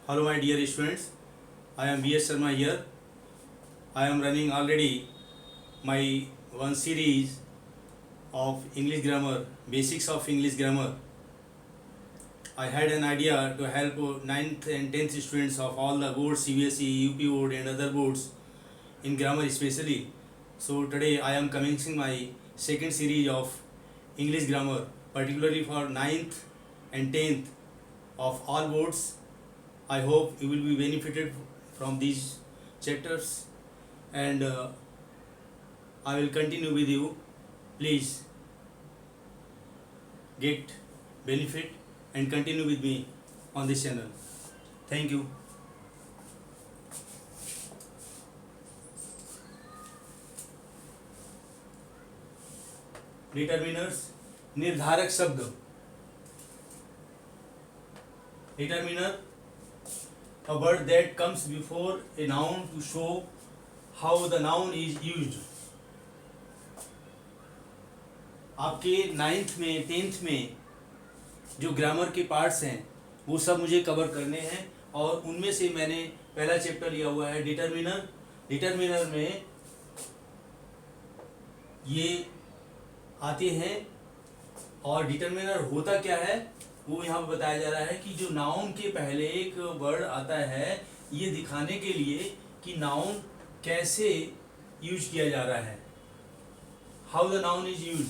Hello my dear students, I am B.S. Sharma here. I am running already my one series of English grammar, basics of English grammar. I had an idea to help 9th and 10th students of all the boards, CBSE, UP board and other boards in grammar especially. So today I am commencing my second series of English grammar, particularly for 9th and 10th of all boards. I hope you will be benefited from these chapters and I will continue with you. Please get benefit and continue with me on this channel. Thank you. Determiners, निर्धारक शब्द. Determiner, a word that comes before a noun to show how the noun is used. आपके 9th में 10th में जो grammar के parts हैं वो सब मुझे कवर करने हैं और उनमें से मैंने पहला चैप्टर लिया हुआ है डिटरमिनर. डिटरमिनर में ये आते हैं और डिटरमिनर होता क्या है वो यहाँ पर बताया जा रहा है कि जो नाउन के पहले एक वर्ड आता है ये दिखाने के लिए कि नाउन कैसे यूज किया जा रहा है. How the noun is use.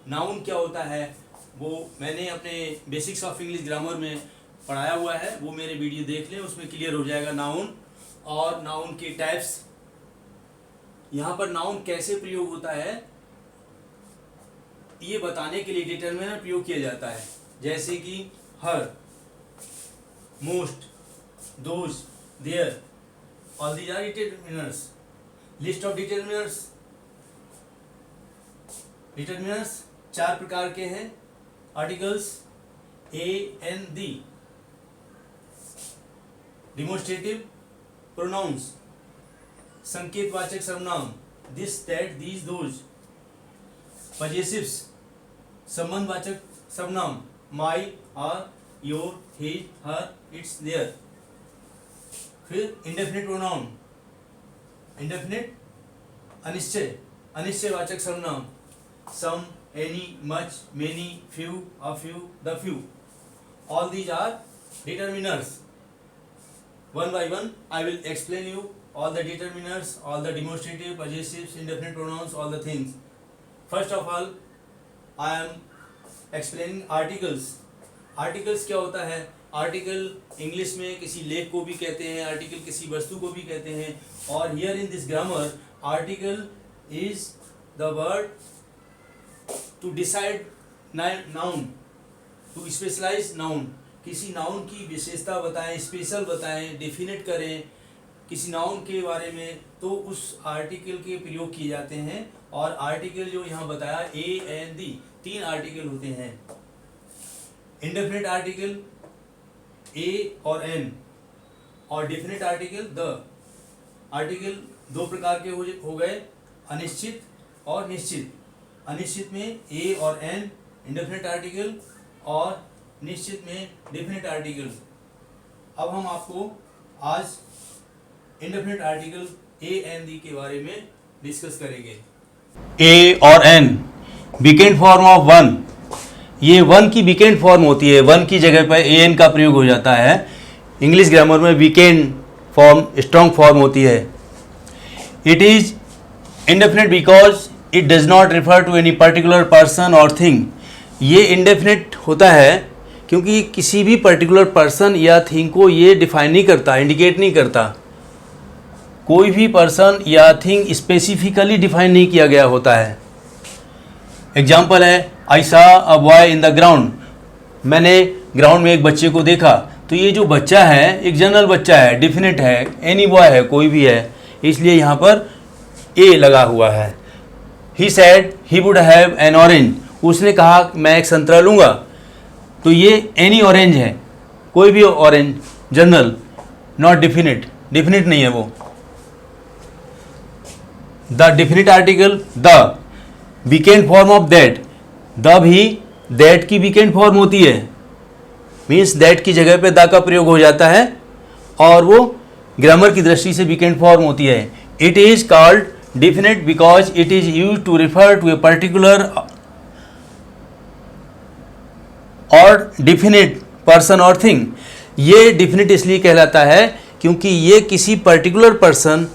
Noun क्या होता है वो मैंने अपने बेसिक्स ऑफ इंग्लिश ग्रामर में पढ़ाया हुआ है, वो मेरे वीडियो देख लें, उसमें क्लियर हो जाएगा नाउन और नाउन के टाइप्स. यहाँ पर नाउन कैसे प्रयोग होता है ये बताने के लिए डिटरमिनर प्रयोग किया जाता है. जैसे कि हर, most, those, their, all these are determiners. List of determiners. Determiners 4 प्रकार के हैं. Articles a an the. Demonstrative pronouns, संकेतवाचक सर्वनाम this that these those. Possessives, संबंधवाचक सर्वनाम my, our, your, his, her, its, their. फिर इंडेफिनिट प्रोनाउन. इंडेफिनिट अनिश्चय, अनिश्चयवाचक सर्वनाम some, any, much, many, few, a few, the few. All these are determiners. One by one I will explain you all the determiners, all the demonstrative, possessives, indefinite pronouns, all the things. First of all I am explaining articles. Articles क्या होता है. Article English में किसी लेख को भी कहते हैं, आर्टिकल किसी वस्तु को भी कहते हैं. और here in this grammar article is the word to decide noun, to specialize noun. किसी नाउन की विशेषता बताएं, स्पेशल बताएं, डेफिनेट करें किसी नाउन के बारे में, तो उस आर्टिकल के प्रयोग किए जाते हैं. और आर्टिकल जो यहाँ बताया ए एन दी 3 आर्टिकल होते हैं. इंडेफिनिट आर्टिकल ए और एन और डेफिनेट आर्टिकल द. आर्टिकल 2 प्रकार के हो गए, अनिश्चित और निश्चित. अनिश्चित में ए और एन इंडेफिनिट आर्टिकल और निश्चित में डेफिनेट आर्टिकल. अब हम आपको आज indefinite article a an the के बारे में डिस्कस करेंगे. ए और an weakened form of one. ये वन की वीकेंड फॉर्म होती है. वन की जगह पर ए एन का प्रयोग हो जाता है. इंग्लिश ग्रामर में वीकेंड फॉर्म स्ट्रॉन्ग फॉर्म होती है. It is indefinite because it does not refer to any particular person और थिंग. ये इंडेफिनिट होता है क्योंकि किसी भी पर्टिकुलर पर्सन या थिंग को ये डिफाइन नहीं करता, इंडिकेट नहीं करता. कोई भी पर्सन या थिंग स्पेसिफिकली डिफाइन नहीं किया गया होता है. एग्जाम्पल है आई सा a boy in the ground. मैंने ग्राउंड में एक बच्चे को देखा. तो ये जो बच्चा है एक जनरल बच्चा है, डिफिनिट है, एनी बॉय है, कोई भी है, इसलिए यहाँ पर ए लगा हुआ है. He said he would have an orange. उसने कहा मैं एक संतरा लूँगा. तो ये एनी ऑरेंज है, कोई भी orange, general, not definite. Definite नहीं है वो. The definite article the, weekend form of that. The भी दैट की वीकेंड फॉर्म होती है, मीन्स दैट की जगह पे द का प्रयोग हो जाता है और वो ग्रामर की दृष्टि से वीकेंड फॉर्म होती है। It is called definite because it is use to refer to a particular or definite person और थिंग। ये डिफिनिट इसलिए कहलाता है क्योंकि ये किसी पर्टिकुलर पर्सन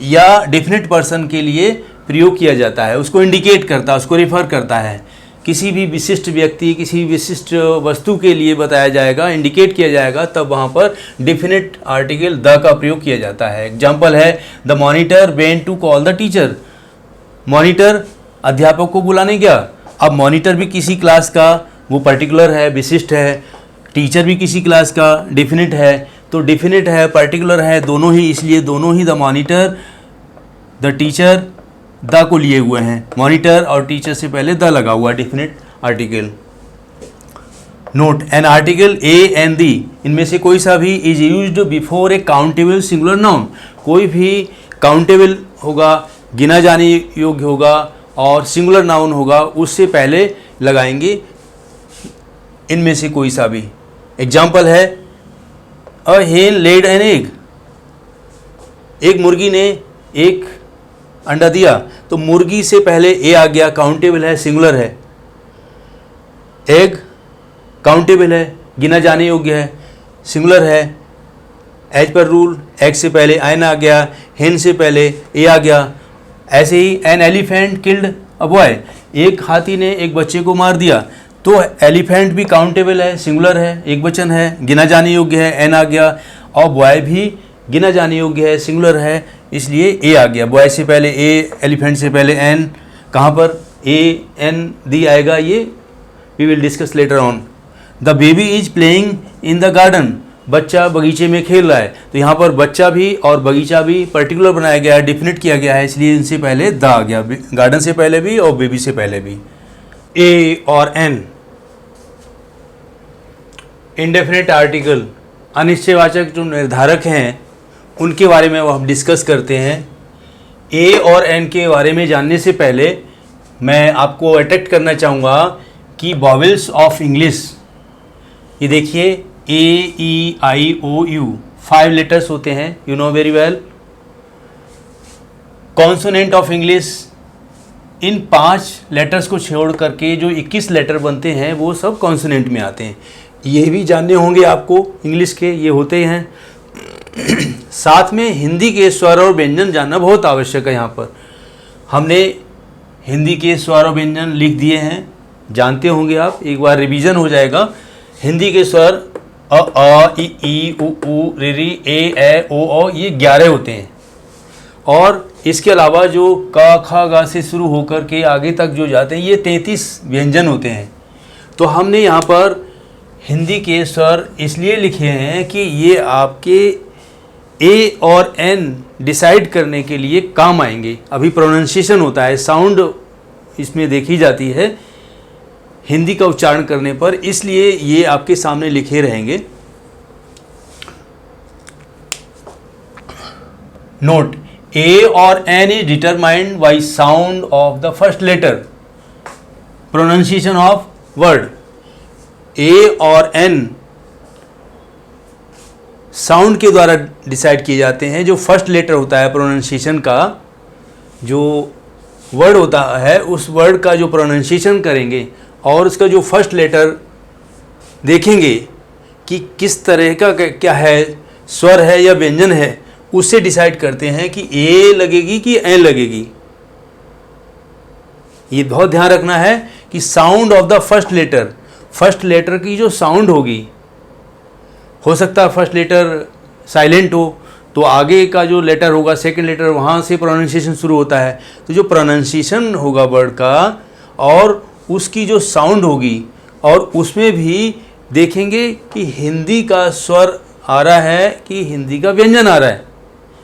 या डिफिनिट पर्सन के लिए प्रयोग किया जाता है, उसको इंडिकेट करता है, उसको रिफ़र करता है। किसी भी विशिष्ट व्यक्ति, किसी विशिष्ट वस्तु के लिए बताया जाएगा, इंडिकेट किया जाएगा, तब वहाँ पर डिफिनिट आर्टिकल द का प्रयोग किया जाता है। एग्जाम्पल है the monitor went to call the teacher. Monitor अध्यापक को बुलाने गया। अब मॉनिटर भी किसी क्लास का वो पर्टिकुलर है, विशिष्ट है, टीचर भी किसी क्लास का डिफिनिट है, तो डिफिनिट है, पर्टिकुलर है, दोनों ही, इसलिए दोनों ही the monitor the teacher the को लिए हुए हैं। मॉनिटर और टीचर से पहले द लगा हुआ है definite article. Note an article A and the, इनमें से कोई सा भी is used before A countable singular noun. कोई भी काउंटेबल होगा, गिना जाने योग्य होगा और सिंगुलर नाउन होगा, उससे पहले लगाएंगे इनमें से कोई सा भी। एग्जाम्पल है अ हेन लेड एन एग। एक मुर्गी ने एक अंडा दिया, तो मुर्गी से पहले ए आ गया, काउंटेबल है, सिंगुलर है। एग काउंटेबल है, गिना जाने योग्य है, सिंगुलर है। एज पर रूल एग से पहले एन आ गया, हेन से पहले ए आ गया। ऐसे ही an elephant killed a boy. एक हाथी ने एक बच्चे को मार दिया, तो एलिफेंट भी काउंटेबल है, सिंगुलर है, एक वचन है, गिना जाने योग्य है, एन आ गया। और बॉय भी गिना जाने योग्य है, सिंगुलर है, इसलिए ए आ गया। बॉय से पहले ए, एलिफेंट से पहले एन। कहाँ पर ए एन दी आएगा, ये we will discuss later on. The baby is playing in the garden. बच्चा बगीचे में खेल रहा है, तो यहाँ पर बच्चा भी और बगीचा भी पर्टिकुलर बनाया गया है, डिफिनिट किया गया है, इसलिए इनसे पहले द आ गया, गार्डन से पहले भी और बेबी से पहले भी। ए और एन इंडेफिनिट आर्टिकल, अनिश्चयवाचक जो निर्धारक हैं उनके बारे में हम डिस्कस करते हैं। ए और एन के बारे में जानने से पहले मैं आपको अट्रैक्ट करना चाहूँगा कि वॉवेल्स ऑफ इंग्लिश, ये देखिए ए ई आई ओ यू 5 लेटर्स होते हैं, you know very well. Consonant of English, in 5 letters को छोड़ करके जो 21 लेटर बनते हैं वो सब कॉन्सोनेंट में आते हैं। ये भी जानने होंगे आपको इंग्लिश के, ये होते हैं। साथ में हिंदी के स्वर और व्यंजन जानना बहुत आवश्यक है। यहाँ पर हमने हिंदी के स्वर और व्यंजन लिख दिए हैं, जानते होंगे आप, एक बार रिवीजन हो जाएगा। हिंदी के स्वर अ ई उ ऋ ऋ ए ओ औ, ये 11 होते हैं। और इसके अलावा जो क ख ग से शुरू होकर के आगे तक जो जाते हैं, ये 33 व्यंजन होते हैं। तो हमने यहाँ पर हिंदी के स्वर इसलिए लिखे हैं कि ये आपके ए और एन डिसाइड करने के लिए काम आएंगे। अभी प्रोनाउंसिएशन होता है, साउंड इसमें देखी जाती है हिंदी का उच्चारण करने पर, इसलिए ये आपके सामने लिखे रहेंगे। नोट ए और an is determined by sound of the first letter. Pronunciation of word, a और एन साउंड के द्वारा डिसाइड किए जाते हैं। जो फर्स्ट लेटर होता है प्रोनाउंसिएशन का, जो वर्ड होता है, उस वर्ड का जो प्रोनाउंसिएशन करेंगे और उसका जो फर्स्ट लेटर देखेंगे कि किस तरह का क्या है, स्वर है या व्यंजन है, उससे डिसाइड करते हैं कि ए लगेगी कि एन लगेगी। ये बहुत ध्यान रखना है कि sound of the first letter, first letter की जो साउंड होगी, हो सकता है फर्स्ट लेटर साइलेंट हो तो आगे का जो लेटर होगा, सेकंड लेटर, वहाँ से प्रोनाउंसिएशन शुरू होता है। तो जो प्रोनाउंसिएशन होगा वर्ड का और उसकी जो साउंड होगी, और उसमें भी देखेंगे कि हिंदी का स्वर आ रहा है कि हिंदी का व्यंजन आ रहा है।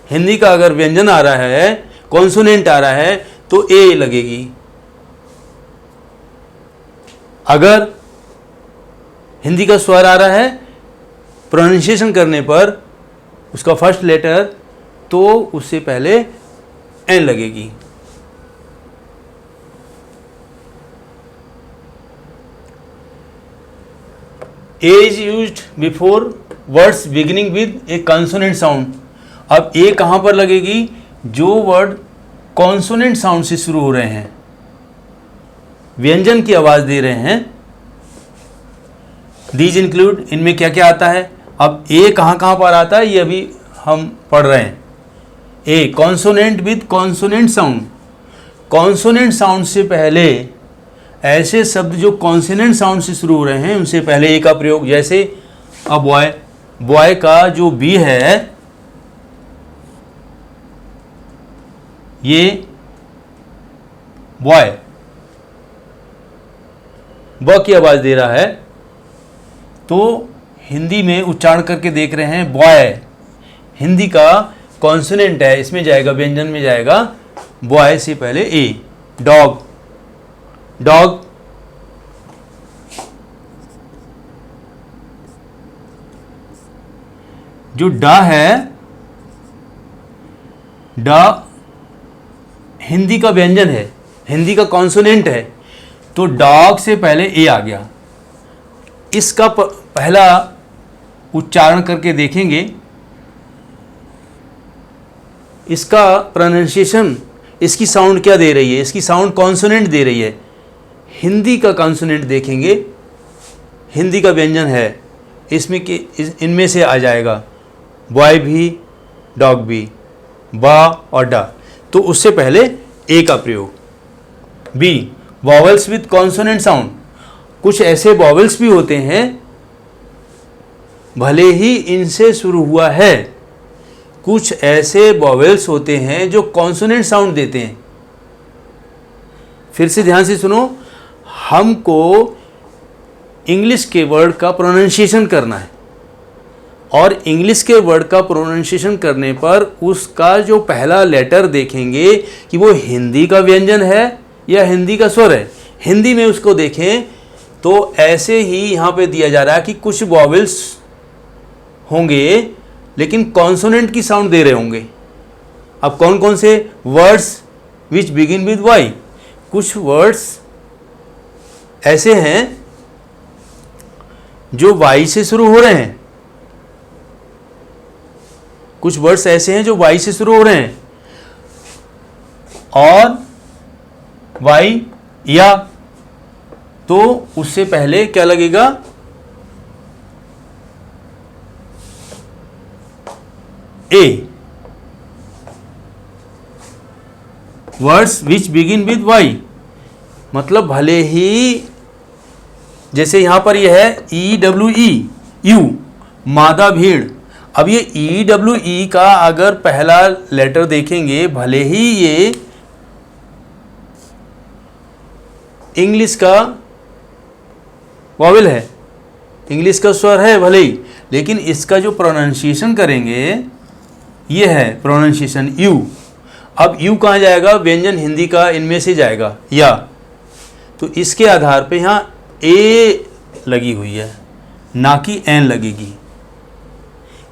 हिंदी का अगर व्यंजन आ रहा है, कॉन्सोनेंट आ रहा है, तो ए लगेगी। अगर हिंदी का स्वर आ रहा है प्रोनाउंसिएशन करने पर उसका फर्स्ट लेटर, तो उससे पहले एन लगेगी। A is used before words beginning with a consonant sound. अब ए कहाँ पर लगेगी? जो वर्ड कॉन्सोनेंट साउंड से शुरू हो रहे हैं, व्यंजन की आवाज दे रहे हैं। दीज इंक्लूड, इनमें क्या क्या आता है? अब ए कहाँ कहाँ पर आता है ये अभी हम पढ़ रहे हैं। A consonant with consonant sound. Consonant sound से पहले ऐसे शब्द जो कॉन्सोनेंट साउंड से शुरू हो रहे हैं उनसे पहले ए का प्रयोग। जैसे अ बॉय, बॉय का जो बी है ये बॉय, ब की आवाज दे रहा है, तो हिंदी में उच्चारण करके देख रहे हैं बॉय। हिंदी का कॉन्सोनेंट है, इसमें जाएगा, व्यंजन में जाएगा बॉय से पहले ए। डॉग, डॉग, जो डा है, डा हिंदी का व्यंजन है, हिंदी का कॉन्सोनेंट है, तो डॉग से पहले ए आ गया। इसका पहला उच्चारण करके देखेंगे, इसका प्रोनाउंसिएशन, इसकी साउंड क्या दे रही है? इसकी साउंड कॉन्सोनेंट दे रही है। हिंदी का कॉन्सोनेंट देखेंगे, हिंदी का व्यंजन है, इसमें कि इनमें से आ जाएगा बॉय भी, डॉग भी, बा और डा, तो उससे पहले ए का प्रयोग। B vowels with consonant sound. कुछ ऐसे वॉवेल्स भी होते हैं भले ही इनसे शुरू हुआ है, कुछ ऐसे वॉवेल्स होते हैं जो कॉन्सोनेंट साउंड देते हैं। फिर से ध्यान से सुनो, हमको इंग्लिश के वर्ड का प्रोनाउंसिएशन करना है और इंग्लिश के वर्ड का प्रोनाउंसिएशन करने पर उसका जो पहला लेटर देखेंगे कि वो हिंदी का व्यंजन है या हिंदी का स्वर है। हिंदी में उसको देखें तो ऐसे ही यहाँ पे दिया जा रहा है कि कुछ वॉवेल्स होंगे लेकिन कॉन्सोनेंट की साउंड दे रहे होंगे। अब कौन कौन से? Words which begin with Y. कुछ वर्ड्स ऐसे हैं जो वाई से शुरू हो रहे हैं, कुछ वर्ड्स ऐसे हैं जो वाई से शुरू हो रहे हैं और वाई या, तो उससे पहले क्या लगेगा? A. Words which begin with Y, मतलब भले ही जैसे यहां पर यह है EWE, यू, मादा भीड़। अब ये EWE का अगर पहला लेटर देखेंगे, भले ही ये इंग्लिश का वॉवेल है, इंग्लिश का स्वर है भले ही, लेकिन इसका जो प्रोनाउंसिएशन करेंगे ये है प्रोनाउंसिएशन यू। अब यू कहाँ जाएगा? व्यंजन हिंदी का इनमें से जाएगा या, तो इसके आधार पे यहाँ ए लगी हुई है ना कि एन लगेगी।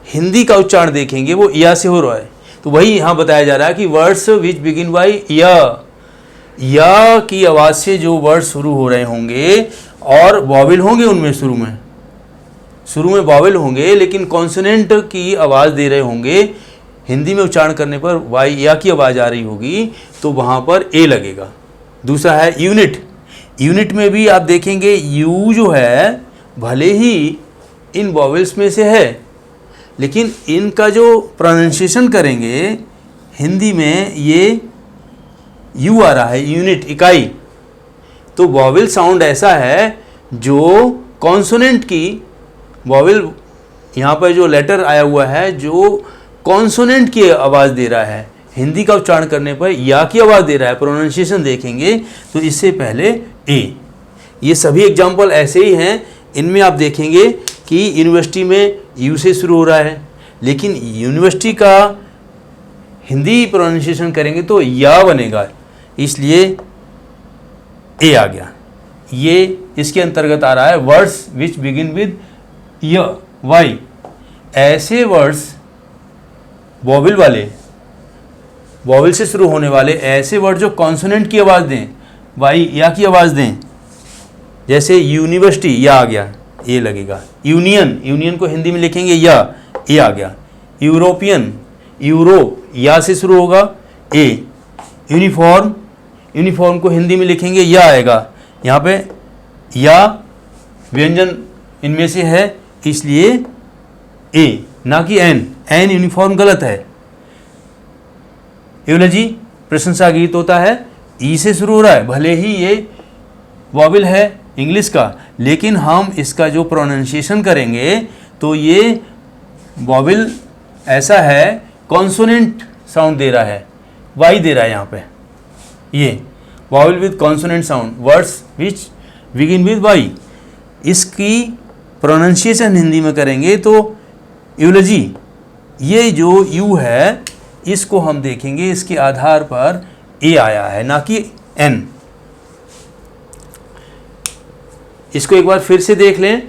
हिंदी का उच्चारण देखेंगे वो या से हो रहा है, तो वही यहाँ बताया जा रहा है कि वर्ड्स विच बिगिन बाई या की आवाज़ से जो वर्ड शुरू हो रहे होंगे और वॉवेल होंगे उनमें, शुरू में वॉवेल होंगे लेकिन कॉन्सोनेंट की आवाज़ दे रहे होंगे। हिंदी में उच्चारण करने पर वाई या की आवाज़ आ रही होगी तो वहाँ पर ए लगेगा। दूसरा है यूनिट। यूनिट में भी आप देखेंगे यू जो है भले ही इन वॉवेल्स में से है लेकिन इनका जो प्रोनाउंसिएशन करेंगे हिंदी में ये यू आ रहा है, यूनिट, इकाई। तो वॉवेल साउंड ऐसा है जो कॉन्सोनेंट की वॉवेल, यहाँ पर जो लेटर आया हुआ है जो कॉन्सोनेंट की आवाज़ दे रहा है, हिंदी का उच्चारण करने पर या की आवाज़ दे रहा है। प्रोनाउंसिएशन देखेंगे तो इससे पहले ए। ये सभी एग्जाम्पल ऐसे ही हैं। इनमें आप देखेंगे कि यूनिवर्सिटी में यू से शुरू हो रहा है लेकिन यूनिवर्सिटी का हिंदी प्रोनाउंसिएशन करेंगे तो या बनेगा, इसलिए ए आ गया। ये इसके अंतर्गत आ रहा है वर्ड्स विच बिगिन विद य, वाई। ऐसे वर्ड्स वॉवेल वाले, वॉवेल से शुरू होने वाले ऐसे वर्ड जो कॉन्सोनेंट की आवाज़ दें, वाई या की आवाज़ दें, जैसे यूनिवर्सिटी या आ गया, ए लगेगा। यूनियन, यूनियन को हिंदी में लिखेंगे या, ए आ गया। यूरोपियन, यूरोप, या से शुरू होगा, ए। यूनिफॉर्म, यूनिफॉर्म को हिंदी में लिखेंगे या आएगा। यहाँ पे या व्यंजन इनमें से है इसलिए ए, ना कि एन। एन यूनिफॉर्म गलत है। यूलॉजी प्रशंसा गीत होता है, ई से शुरू हो रहा है, भले ही ये वॉवेल है इंग्लिश का, लेकिन हम इसका जो प्रोनाउंसिएशन करेंगे तो ये वॉवेल ऐसा है, कॉन्सोनेंट साउंड दे रहा है, वाई दे रहा है यहाँ पे। ये vowel with consonant sound, words which begin with Y, इसकी प्रोनाउंसिएशन हिंदी में करेंगे तो यूलॉजी, ये जो यू है इसको हम देखेंगे इसके आधार पर ए आया है, ना कि एन। इसको एक बार फिर से देख लें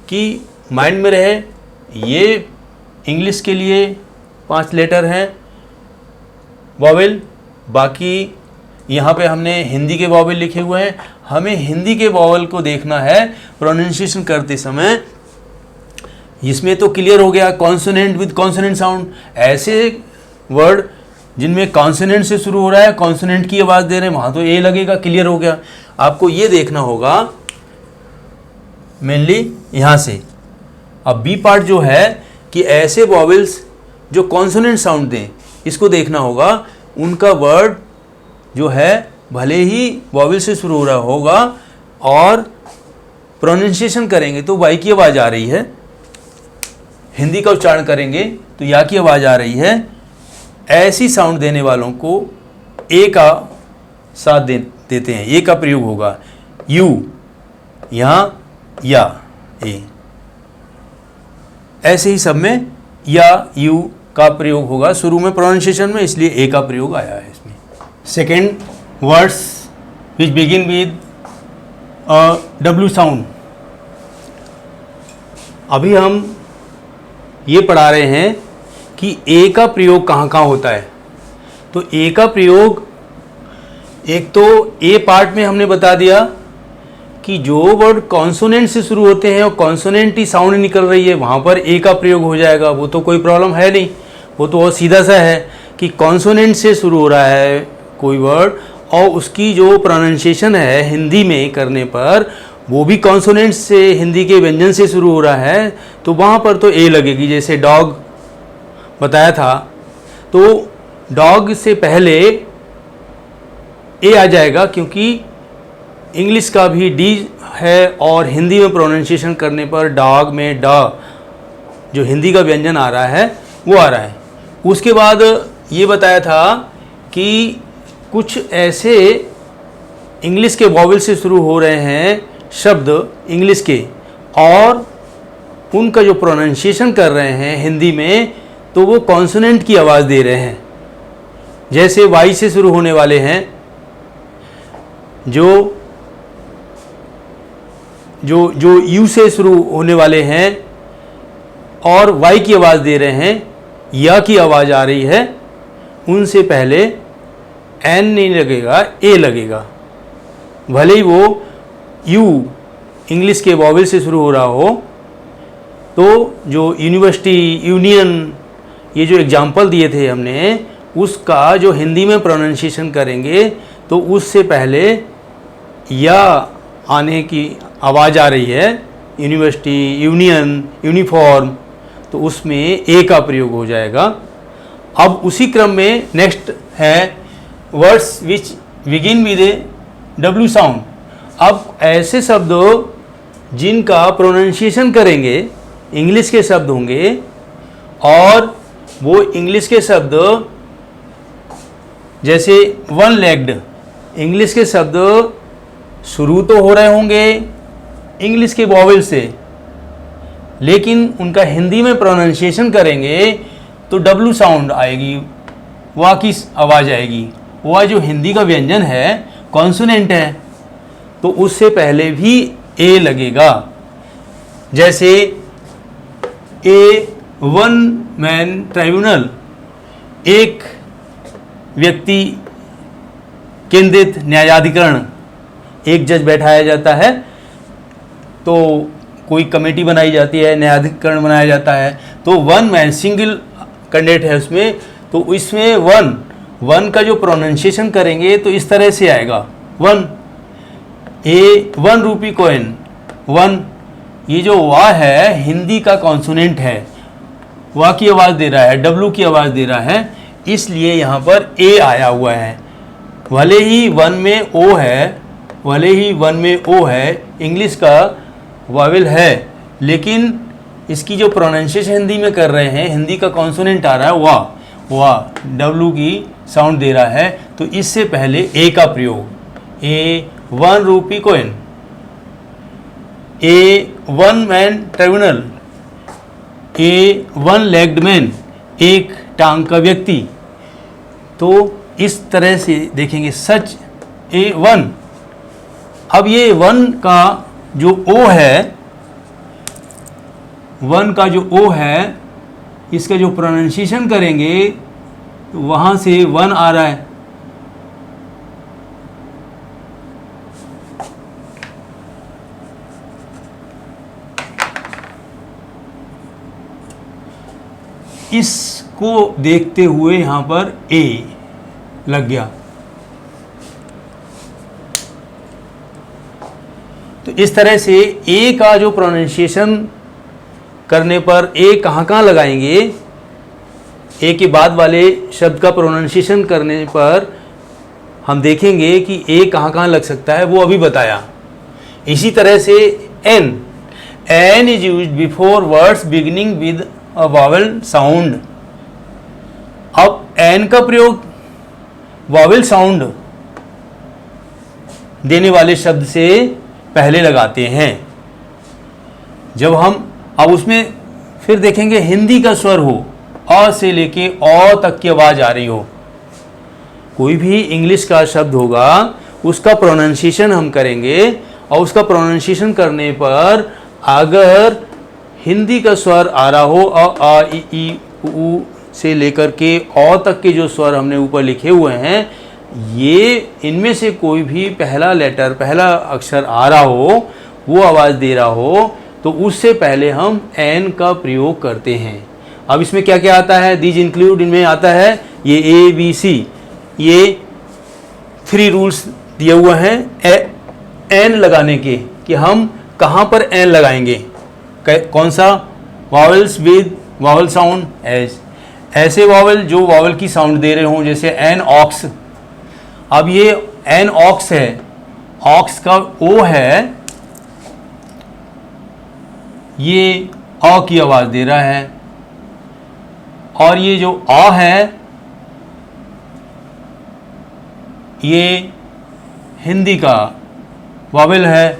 कि माइंड में रहे। ये इंग्लिश के लिए 5 लेटर हैं वॉवेल, बाकी यहाँ पे हमने हिंदी के वॉवेल लिखे हुए हैं। हमें हिंदी के वॉवेल को देखना है प्रोनाउंसिएशन करते समय। इसमें तो क्लियर हो गया, कॉन्सोनेंट विद कॉन्सोनेंट साउंड, ऐसे वर्ड जिनमें कॉन्सोनेंट से शुरू हो रहा है, कॉन्सोनेंट की आवाज़ दे रहे हैं, वहाँ तो ए लगेगा, क्लियर हो गया। आपको ये देखना होगा मेनली यहाँ से। अब बी पार्ट जो है कि ऐसे वॉवेल्स जो कॉन्सोनेंट साउंड दें, इसको देखना होगा। उनका वर्ड जो है भले ही वॉवेल से शुरू हो रहा होगा और प्रोनाउंसिएशन करेंगे तो वाई की आवाज़ आ रही है, हिंदी का उच्चारण करेंगे तो या की आवाज़ आ रही है। ऐसी साउंड देने वालों को ए का साथ देते हैं, ए का प्रयोग होगा। यू, यहाँ या, ए, ऐसे ही सब में या यू का प्रयोग होगा शुरू में प्रोनाउंसिएशन में, इसलिए ए का प्रयोग आया है इसमें। Second, words which begin with W sound. अभी हम ये पढ़ा रहे हैं कि ए का प्रयोग कहाँ कहाँ होता है। तो ए का प्रयोग, एक तो ए पार्ट में हमने बता दिया कि जो वर्ड कॉन्सोनेंट से शुरू होते हैं और कॉन्सोनेंट ही साउंड निकल रही है, वहाँ पर ए का प्रयोग हो जाएगा। वो तो कोई प्रॉब्लम है नहीं, वो तो बहुत सीधा सा है कि कॉन्सोनेंट से शुरू हो रहा है कोई वर्ड और उसकी जो प्रोनाउंसिएशन है हिंदी में करने पर वो भी कॉन्सोनेंट से, हिंदी के व्यंजन से शुरू हो रहा है, तो वहाँ पर तो ए लगेगी। जैसे डॉग बताया था, तो डॉग से पहले ए आ जाएगा क्योंकि इंग्लिश का भी डी है और हिंदी में प्रोनाउंसिएशन करने पर डॉग में ड जो हिंदी का व्यंजन आ रहा है वो आ रहा है। उसके बाद ये बताया था कि कुछ ऐसे इंग्लिश के वॉवेल से शुरू हो रहे हैं शब्द इंग्लिश के और उनका जो प्रोनाउंसिएशन कर रहे हैं हिंदी में तो वो कॉन्सोनेंट की आवाज़ दे रहे हैं। जैसे वाई से शुरू होने वाले हैं जो यू से शुरू होने वाले हैं और वाई की आवाज़ दे रहे हैं, या की आवाज़ आ रही है, उनसे पहले एन नहीं लगेगा, ए लगेगा। भले ही वो यू इंग्लिश के वॉवेल से शुरू हो रहा हो। तो जो यूनिवर्सिटी, यूनियन, ये जो एग्जाम्पल दिए थे हमने, उसका जो हिंदी में प्रोनाउंसिएशन करेंगे तो उससे पहले या आने की आवाज़ आ रही है, यूनिवर्सिटी, यूनियन, यूनिफॉर्म, तो उसमें ए का प्रयोग हो जाएगा। अब उसी क्रम में नेक्स्ट है words which begin with A W sound. अब ऐसे शब्द जिनका प्रोनाउंसिएशन करेंगे इंग्लिश के शब्द होंगे और वो इंग्लिश के शब्द जैसे वन लेग्ड, इंग्लिश के शब्द शुरू तो हो रहे होंगे इंग्लिश के वॉवेल से, लेकिन उनका हिंदी में प्रोनाउंसिएशन करेंगे तो डब्ल्यू साउंड आएगी, वाह की आवाज़ आएगी। वह जो हिंदी का व्यंजन है कॉन्सोनेंट है तो उससे पहले भी ए लगेगा। जैसे ए वन मैन ट्राइब्यूनल, एक व्यक्ति केंद्रित न्यायाधिकरण, एक जज बैठाया जाता है। तो कोई कमेटी बनाई जाती है, न्यायाधिकरण बनाया जाता है, तो वन मैन सिंगल कैंडिडेट है उसमें, तो इसमें वन का जो प्रोनाउंसिएशन करेंगे तो इस तरह से आएगा, वन, ए 1 रुपी कॉइन, वन। ये जो वाह है हिंदी का कॉन्सोनेंट है, वाह की आवाज़ दे रहा है, डब्लू की आवाज़ दे रहा है, इसलिए यहाँ पर ए आया हुआ है। भले ही वन में ओ है, भले ही वन में ओ है, इंग्लिश का वावेल है, लेकिन इसकी जो प्रोनाउंसिएशन हिंदी में कर रहे हैं, हिंदी का कॉन्सोनेंट आ रहा है वाह, डब्लू की साउंड दे रहा है, तो इससे पहले ए का प्रयोग, ए 1 रुपी कॉइन, ए 1 मैन ट्रिब्यूनल, ए 1 लेग्ड मैन, एक टांग का व्यक्ति। तो इस तरह से देखेंगे, सच ए 1। अब ये 1 का जो ओ है, 1 का जो ओ है, इसका जो प्रोनाउंसिएशन करेंगे तो वहाँ से 1 आ रहा है, इसको देखते हुए यहाँ पर ए लग गया। तो इस तरह से ए का जो प्रोनाउंसिएशन करने पर ए कहाँ लगाएंगे, ए के बाद वाले शब्द का प्रोनाउंसिएशन करने पर हम देखेंगे कि ए कहाँ लग सकता है, वो अभी बताया। इसी तरह से an is used before words beginning with a vowel sound. अब एन का प्रयोग वावेल साउंड देने वाले शब्द से पहले लगाते हैं। जब हम अब उसमें फिर देखेंगे हिंदी का स्वर हो, अ से लेके औ तक की आवाज़ आ रही हो, कोई भी इंग्लिश का शब्द होगा उसका प्रोनाउंसिएशन हम करेंगे, और उसका प्रोनाउंसिएशन करने पर अगर हिंदी का स्वर आ रहा हो, अ ई उ से लेकर के औ तक के जो स्वर हमने ऊपर लिखे हुए हैं, ये इनमें से कोई भी पहला लेटर, पहला अक्षर आ रहा हो, वो आवाज़ दे रहा हो, तो उससे पहले हम एन का प्रयोग करते हैं। अब इसमें क्या क्या आता है, दीज इंक्लूड, इनमें आता है ये ए बी सी, ये 3 रूल्स दिए हुए हैं एन लगाने के, कि हम कहाँ पर एन लगाएंगे, कौन सा, वावल्स विद वावल साउंड, ऐसे वावल जो वावल की साउंड दे रहे हों, जैसे एन ऑक्स। अब ये एन ऑक्स है, ऑक्स का ओ है, ये अ की आवाज़ दे रहा है, और ये जो अ है ये हिंदी का वावेल है,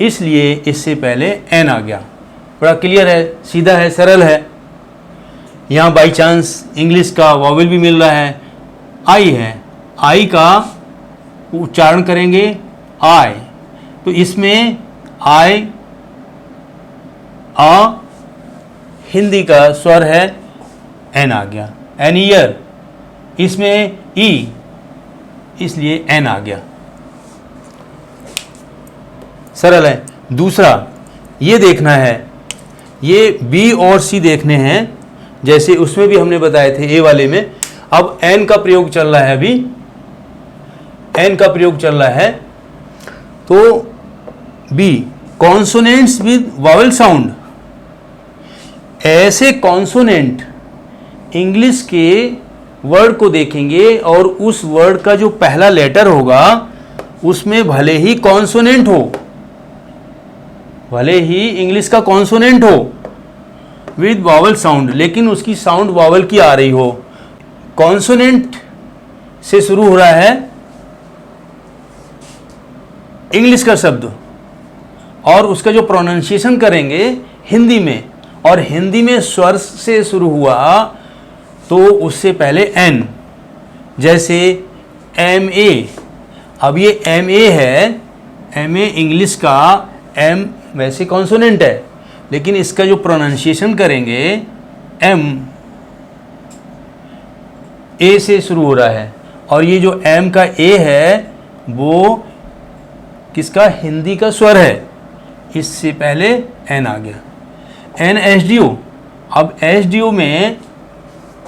इसलिए इससे पहले एन आ गया। बड़ा क्लियर है, सीधा है, सरल है। यहाँ बाई चांस इंग्लिश का वावेल भी मिल रहा है, आई है, आई का उच्चारण करेंगे आई, तो इसमें आई आ हिंदी का स्वर है, एन आ गया। एन ईयर, इसमें ई, इसलिए एन आ गया। सरल है। दूसरा ये देखना है, ये बी और सी देखने हैं, जैसे उसमें भी हमने बताए थे ए वाले में। अब एन का प्रयोग चल रहा है, अभी एन का प्रयोग चल रहा है, तो B consonants with vowel sound, ऐसे कॉन्सोनेंट इंग्लिश के वर्ड को देखेंगे और उस वर्ड का जो पहला लेटर होगा उसमें भले ही कॉन्सोनेंट हो, भले ही इंग्लिश का कॉन्सोनेंट हो विद वावेल साउंड, लेकिन उसकी साउंड वावेल की आ रही हो। कॉन्सोनेंट से शुरू हो रहा है इंग्लिश का शब्द, और उसका जो प्रोनाउंसिएशन करेंगे हिंदी में, और हिंदी में स्वर से शुरू हुआ तो उससे पहले एन, जैसे एम ए। अब ये एम ए है, एम ए इंग्लिश का एम वैसे कॉन्सोनेंट है, लेकिन इसका जो प्रोनाउंसिएशन करेंगे एम ए से शुरू हो रहा है, और ये जो एम का ए है वो किसका, हिंदी का स्वर है, इससे पहले एन आ गया, NHDO। अब HDO में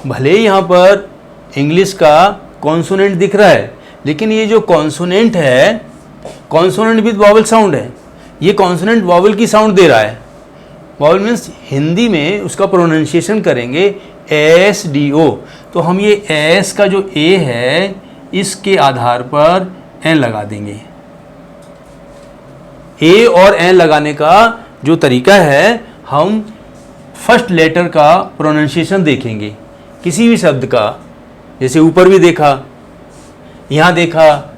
भले ही यहाँ पर इंग्लिश का कॉन्सोनेंट दिख रहा है, लेकिन ये जो कॉन्सोनेंट है, कॉन्सोनेंट विद वॉवल साउंड है, ये कॉन्सोनेंट वॉवल की साउंड दे रहा है। वॉवल मीन्स हिंदी में उसका प्रोनाउंसिएशन करेंगे SDO। तो हम ये एस का जो ए है इसके आधार पर एन लगा देंगे। ए और एन लगाने का जो तरीका है, हम फर्स्ट लेटर का प्रोनाउंसिएशन देखेंगे किसी भी शब्द का। जैसे ऊपर भी देखा, यहाँ देखा,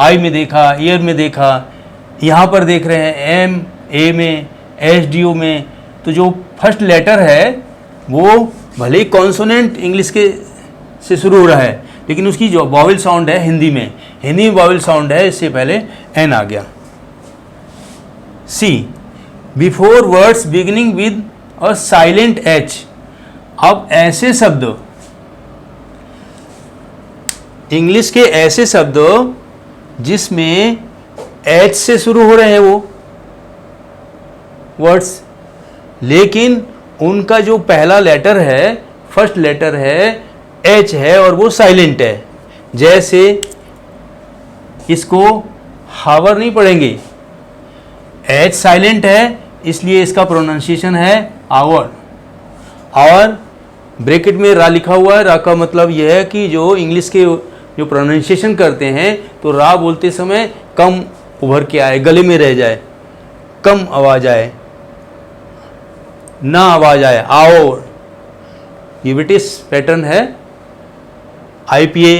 आई में देखा, ईयर में देखा, यहाँ पर देख रहे हैं एम ए में, SDO में। तो जो फर्स्ट लेटर है वो भले ही कॉन्सोनेंट इंग्लिश के से शुरू हो रहा है, लेकिन उसकी जो वॉवल साउंड है हिंदी में वॉवल साउंड है, इससे पहले एन आ गया। C, before words beginning with a silent H. अब ऐसे शब्द, इंग्लिश के ऐसे शब्द जिसमें एच से शुरू हो रहे हैं वो वर्ड्स, लेकिन उनका जो पहला लेटर है, फर्स्ट लेटर है, एच है और वो साइलेंट है। जैसे इसको हावर नहीं पढ़ेंगे, एच साइलेंट है, इसलिए इसका प्रोनाउंसिएशन है आवर। और ब्रैकेट में रा लिखा हुआ है, रा का मतलब यह है कि जो इंग्लिश के जो प्रोनाउंसिएशन करते हैं तो रा बोलते समय कम उभर के आए, गले में रह जाए, कम आवाज आए, ना आवाज आए, आओ। ये ब्रिटिश पैटर्न है, IPA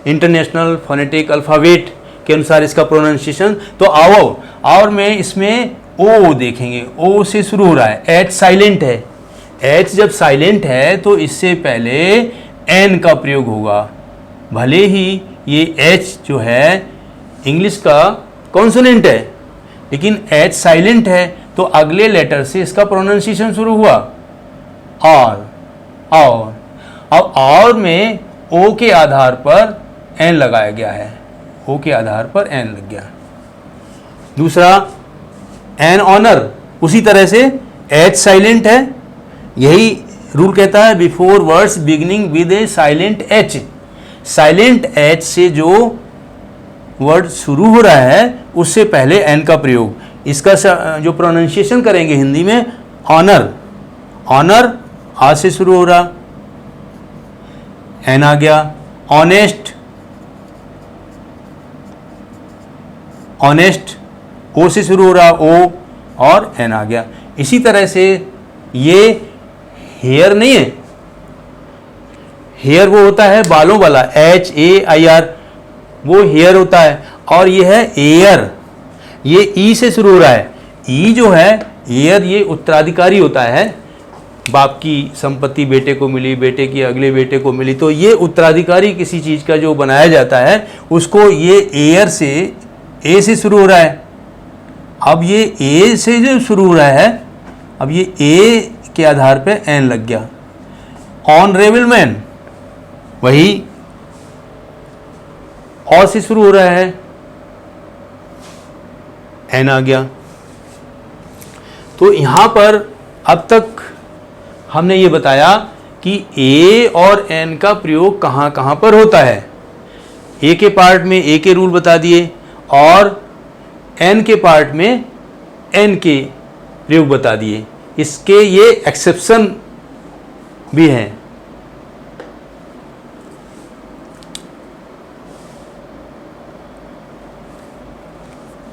इंटरनेशनल फोनेटिक अल्फ़ाबेट के अनुसार इसका प्रोनाउंसिएशन। तो आओ, और में इसमें ओ देखेंगे, ओ से शुरू हो रहा है, एच साइलेंट है। एच जब साइलेंट है तो इससे पहले एन का प्रयोग होगा। भले ही ये एच जो है इंग्लिश का कॉन्सोनेंट है, लेकिन एच साइलेंट है, तो अगले लेटर से इसका प्रोनाउंसिएशन शुरू हुआ और। अब और में ओ के आधार पर एन लगाया गया है, ओ के आधार पर एन लग गया। दूसरा एन ऑनर, उसी तरह से एच साइलेंट है, यही रूल कहता है before words beginning with A silent H. Silent H से जो वर्ड शुरू हो रहा है उससे पहले एन का प्रयोग। इसका जो प्रोनाउंसिएशन करेंगे हिंदी में ऑनर, ऑनर आ से शुरू हो रहा, एन आ गया। ऑनेस्ट, ऑनेस्ट ओ से शुरू हो रहा, ओ और एन आ गया। इसी तरह से ये हेयर नहीं है, हेयर वो होता है बालों वाला, HAIR, वो हेयर होता है। और ये है एयर, ये ई से शुरू हो रहा है। ई जो है एयर, ये उत्तराधिकारी होता है, बाप की संपत्ति बेटे को मिली, बेटे की अगले बेटे को मिली, तो ये उत्तराधिकारी किसी चीज़ का जो बनाया जाता है उसको ये एयर से, ए से शुरू हो रहा है। अब ये ए से जो शुरू हो रहा है, अब ये ए के आधार पे एन लग गया। ऑनरेबल मैन, वही और से शुरू हो रहा है, एन आ गया। तो यहाँ पर अब तक हमने ये बताया कि ए और एन का प्रयोग कहाँ कहाँ पर होता है। ए के पार्ट में ए के रूल बता दिए और एन के पार्ट में एन के प्रयोग बता दिए। इसके ये एक्सेप्शन भी हैं।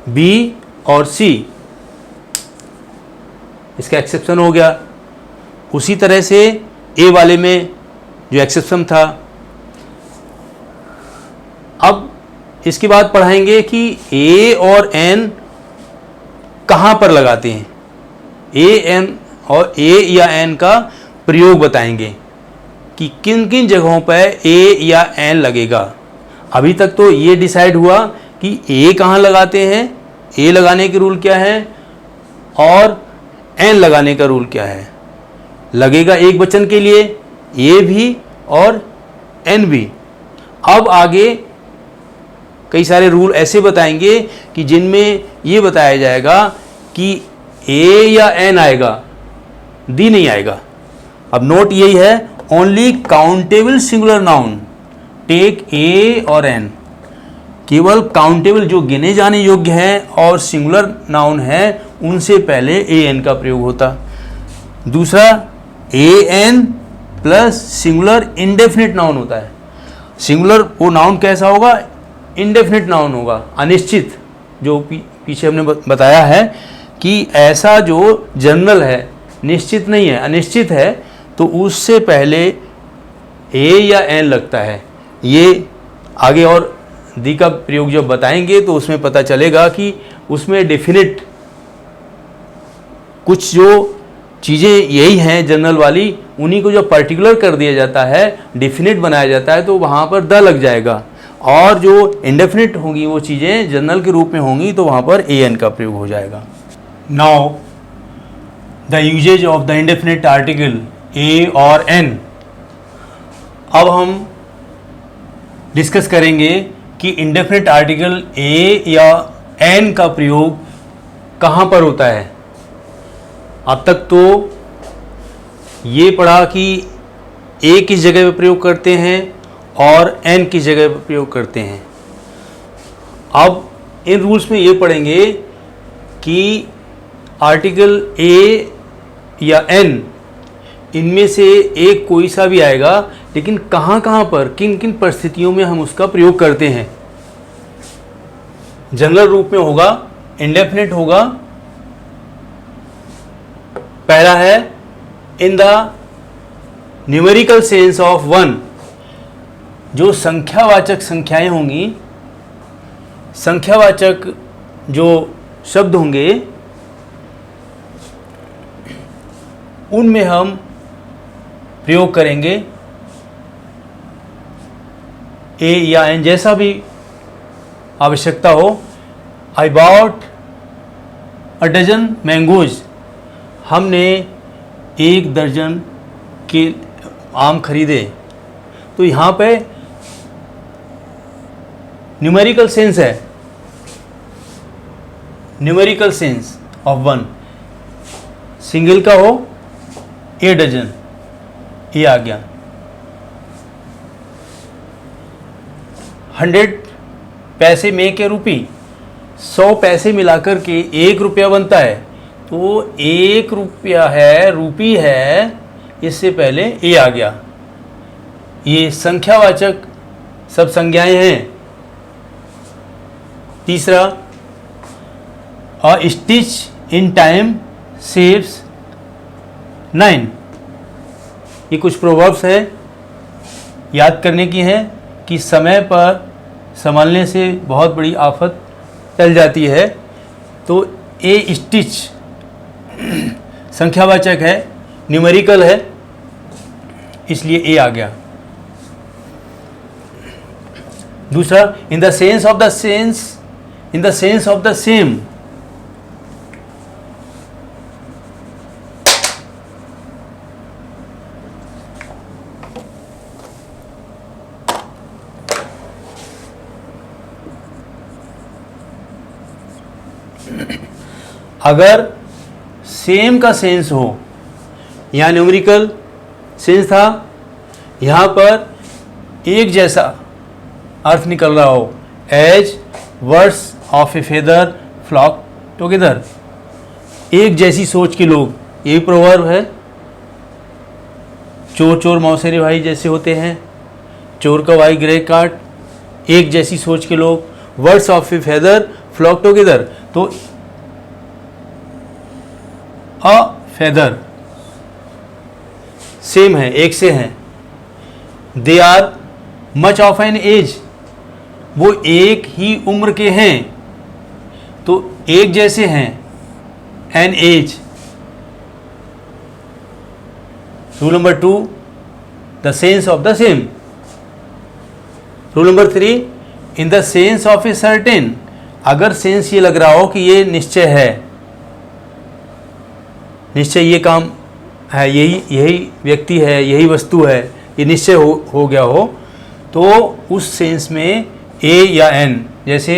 बी और सी, इसका एक्सेप्शन हो गया। उसी तरह से ए वाले में जो एक्सेप्शन था। अब इसके बाद पढ़ाएंगे कि ए और एन कहाँ पर लगाते हैं। ए एन और ए या एन का प्रयोग बताएंगे कि किन किन जगहों पर ए या एन लगेगा। अभी तक तो ये डिसाइड हुआ कि ए कहाँ लगाते हैं, ए लगाने के रूल क्या है और एन लगाने का रूल क्या है। लगेगा एक वचन के लिए ए भी और एन भी। अब आगे कई सारे रूल ऐसे बताएंगे कि जिनमें ये बताया जाएगा कि ए या एन आएगा, दी नहीं आएगा। अब नोट यही है, only countable singular noun take a और एन। केवल काउंटेबल जो गिने जाने योग्य है और सिंगुलर नाउन है उनसे पहले ए एन का प्रयोग होता। दूसरा, a an plus singular indefinite noun होता है। सिंगुलर वो नाउन कैसा होगा? इंडेफिनिट नाउन होगा, अनिश्चित। जो पीछे हमने बताया है कि ऐसा जो जनरल है, निश्चित नहीं है, अनिश्चित है, तो उससे पहले ए या एन लगता है। ये आगे और दी का प्रयोग जब बताएंगे तो उसमें पता चलेगा कि उसमें डेफिनिट कुछ जो चीज़ें यही हैं जनरल वाली, उन्हीं को जब पर्टिकुलर कर दिया जाता है, डेफिनिट बनाया जाता है, तो वहाँ पर द लग जाएगा। और जो इंडेफिनिट होंगी वो चीज़ें जनरल के रूप में होंगी तो वहाँ पर ए एन का प्रयोग हो जाएगा। Now the usages of the indefinite article a और एन। अब हम डिस्कस करेंगे कि इंडेफिनिट आर्टिकल ए या एन का प्रयोग कहाँ पर होता है। अब तक तो ये पढ़ा कि ए किस जगह पर प्रयोग करते हैं और एन किस जगह पर प्रयोग करते हैं। अब इन रूल्स में ये पढ़ेंगे कि आर्टिकल ए या एन इनमें से एक कोई सा भी आएगा, लेकिन कहाँ कहाँ पर, किन किन परिस्थितियों में हम उसका प्रयोग करते हैं। जनरल रूप में होगा, इंडेफिनिट होगा। पहला है in the numerical sense of one. जो संख्यावाचक संख्याएं होंगी, संख्यावाचक जो शब्द होंगे, उनमें हम प्रयोग करेंगे ए या एन, जैसा भी आवश्यकता हो। I bought a dozen mangoes. हमने 1 दर्जन के आम खरीदे। तो यहाँ पे न्यूमेरिकल सेंस है, numerical sense of one. Single का हो ए डजन, ये आ गया। 100 पैसे में के रुपी, 100 पैसे मिलाकर के 1 रुपया बनता है। तो 1 रुपया है, रुपी है, इससे पहले ए आ गया। ये संख्यावाचक सब संज्ञाएं हैं। तीसरा, अ स्टिच इन टाइम सेव्स 9। ये कुछ प्रोवर्ब्स है, याद करने की है कि समय पर संभालने से बहुत बड़ी आफत टल जाती है। तो ए स्टिच संख्यावाचक है, न्यूमेरिकल है, इसलिए ए आ गया। दूसरा, इन the sense of the sense, in the sense of the same. अगर सेम का सेंस हो, यहाँ न्यूमेरिकल सेंस था, यहाँ पर एक जैसा अर्थ निकल रहा हो, as words of a feather flock together. एक जैसी सोच के लोग, यही प्रोवर्ब है। चोर चोर मौसेरे भाई जैसे होते हैं, चोर का भाई ग्रे काट। एक जैसी सोच के लोग, words of a feather flock together. तो अ फेदर सेम है, एक से हैं। They are much of an age, वो एक ही उम्र के हैं, तो एक जैसे हैं। An age. Rule number 2, the sense of the same. Rule number 3, in the sense of a certain. अगर सेंस ये लग रहा हो कि ये निश्चय है, निश्चय ये काम है, यही व्यक्ति है, यही वस्तु है, ये निश्चय हो गया हो, तो उस सेंस में ए या एन। जैसे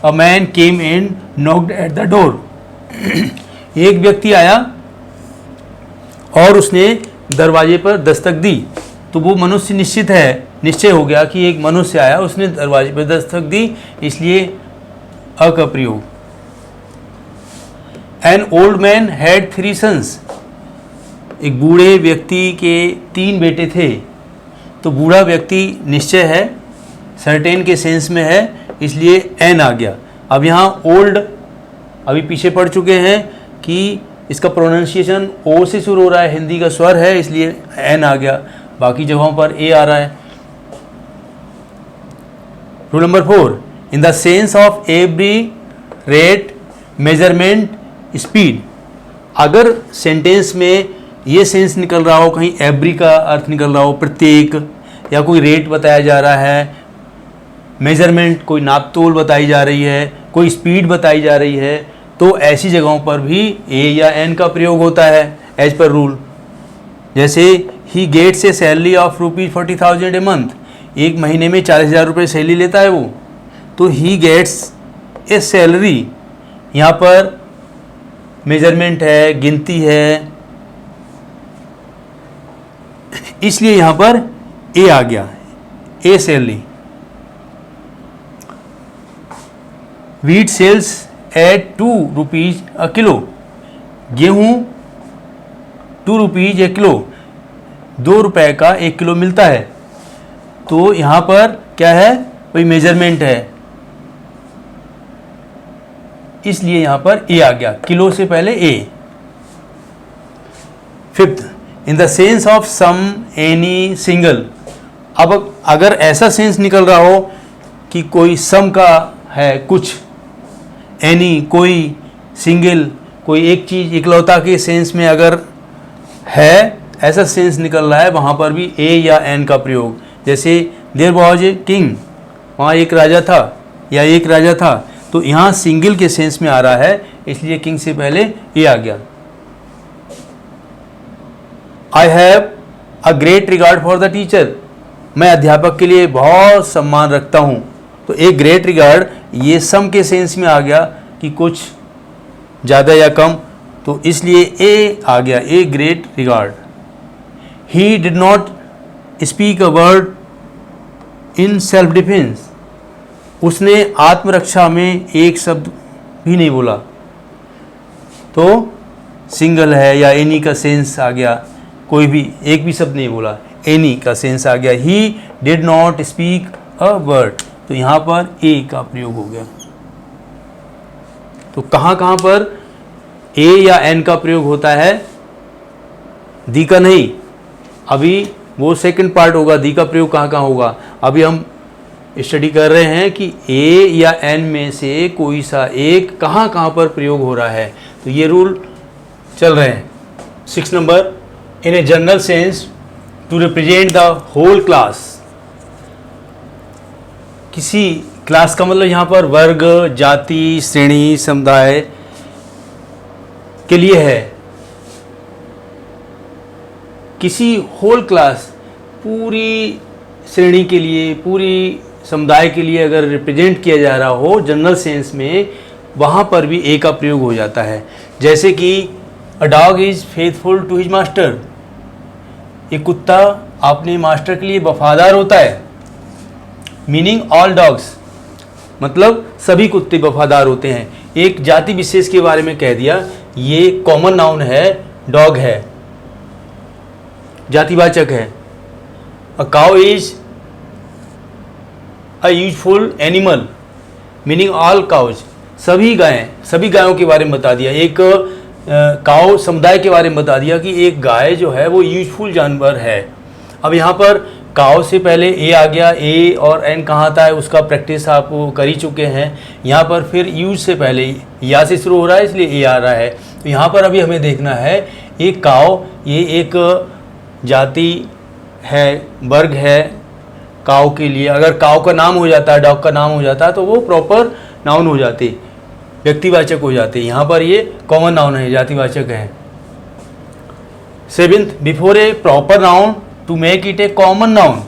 a man came in knocked at the door. एक व्यक्ति आया और उसने दरवाजे पर दस्तक दी, तो वो मनुष्य निश्चय हो गया कि एक मनुष्य आया, उसने दरवाजे पर दस्तक दी, इसलिए अ का प्रयोग। An old man had 3 sons, एक बूढ़े व्यक्ति के 3 बेटे थे, तो बूढ़ा व्यक्ति निश्चय है, सर्टेन के सेंस में है, इसलिए एन आ गया। अब यहाँ ओल्ड अभी पीछे पढ़ चुके हैं कि इसका प्रोनाउंसिएशन ओ से शुरू हो रहा है, हिंदी का स्वर है, इसलिए एन आ गया, बाकी जगहों पर ए आ रहा है। Rule number 4, in the sense of every, rate, measurement, speed. अगर सेंटेंस में ये सेंस निकल रहा हो, कहीं एवरी का अर्थ निकल रहा हो प्रत्येक, या कोई रेट बताया जा रहा है, मेजरमेंट कोई नाप तोल बताई जा रही है, कोई स्पीड बताई जा रही है, तो ऐसी जगहों पर भी ए या एन का प्रयोग होता है एज पर रूल। जैसे ही gets a salary of ₹40,000 a month, एक महीने में 40,000 रुपये सैलरी लेता है वो, तो ही गेट्स ए सैलरी, यहाँ पर मेजरमेंट है, गिनती है, इसलिए यहाँ पर ए आ गया, a salary. Wheat sells at ₹2 a kilo, गेहूँ ₹2 एक किलो, ₹2 का 1 किलो मिलता है, तो यहाँ पर क्या है, वही मेजरमेंट है, इसलिए यहाँ पर ए आ गया, किलो से पहले a. 5th, in the sense of some, any, single. अब अगर ऐसा सेंस निकल रहा हो कि कोई सम का है कुछ, एनी कोई, सिंगल कोई एक चीज़, इकलौता के सेंस में अगर है, ऐसा सेंस निकल रहा है, वहाँ पर भी ए या एन का प्रयोग। जैसे देयर वाज ए किंग, वहाँ एक राजा था या एक राजा था, तो यहाँ सिंगल के सेंस में आ रहा है, इसलिए किंग से पहले ए आ गया। I have a great regard for the teacher, मैं अध्यापक के लिए बहुत सम्मान रखता हूँ, तो एक ग्रेट रिगार्ड ये सम के सेंस में आ गया कि कुछ ज़्यादा या कम, तो इसलिए ए आ गया, a great regard. He did not speak a word in self defence, उसने आत्मरक्षा में एक शब्द भी नहीं बोला, तो सिंगल है या एनी का सेंस आ गया, कोई भी एक भी शब्द नहीं बोला, एनी का सेंस आ गया। He did not speak a word, तो यहाँ पर ए का प्रयोग हो गया। तो कहाँ कहाँ पर ए या एन का प्रयोग होता है, दी का नहीं, अभी वो सेकंड पार्ट होगा, दी का प्रयोग कहाँ कहाँ होगा। अभी हम स्टडी कर रहे हैं कि ए या एन में से कोई सा एक कहाँ कहाँ पर प्रयोग हो रहा है, तो ये रूल चल रहे हैं। 6 number, in a general sense to represent the whole class. किसी क्लास का मतलब यहाँ पर वर्ग, जाति, श्रेणी, समुदाय के लिए है। किसी होल क्लास, पूरी श्रेणी के लिए, पूरी समुदाय के लिए अगर रिप्रेजेंट किया जा रहा हो जनरल सेंस में, वहाँ पर भी ए का प्रयोग हो जाता है। जैसे कि a dog is faithful to his master, एक कुत्ता अपने मास्टर के लिए वफादार होता है। मीनिंग ऑल डॉग्स, मतलब सभी कुत्ते वफादार होते हैं। एक जाति विशेष के बारे में कह दिया, ये कॉमन नाउन है, डॉग है, जातिवाचक है। A cow is a useful animal, meaning all cows, सभी गायों के बारे में बता दिया। एक काउ समुदाय के बारे में बता दिया कि एक गाय जो है वो यूजफुल जानवर है। अब यहाँ पर काउ से पहले ए आ गया, ए और एन कहाँ आता है उसका प्रैक्टिस आप कर ही चुके हैं। यहाँ पर फिर यूज से पहले या से शुरू हो रहा है, इसलिए ए आ रहा है। तो यहाँ पर अभी हमें देखना है, एक काउ ये एक जाति है, वर्ग है काउ के लिए। अगर काउ का नाम हो जाता है, डॉग का नाम हो जाता है, तो वो प्रॉपर नाउन हो जाते, व्यक्तिवाचक हो जाते। यहाँ पर ये कॉमन नाउन है, जातिवाचक है। 7th, before a proper noun to make it a common noun,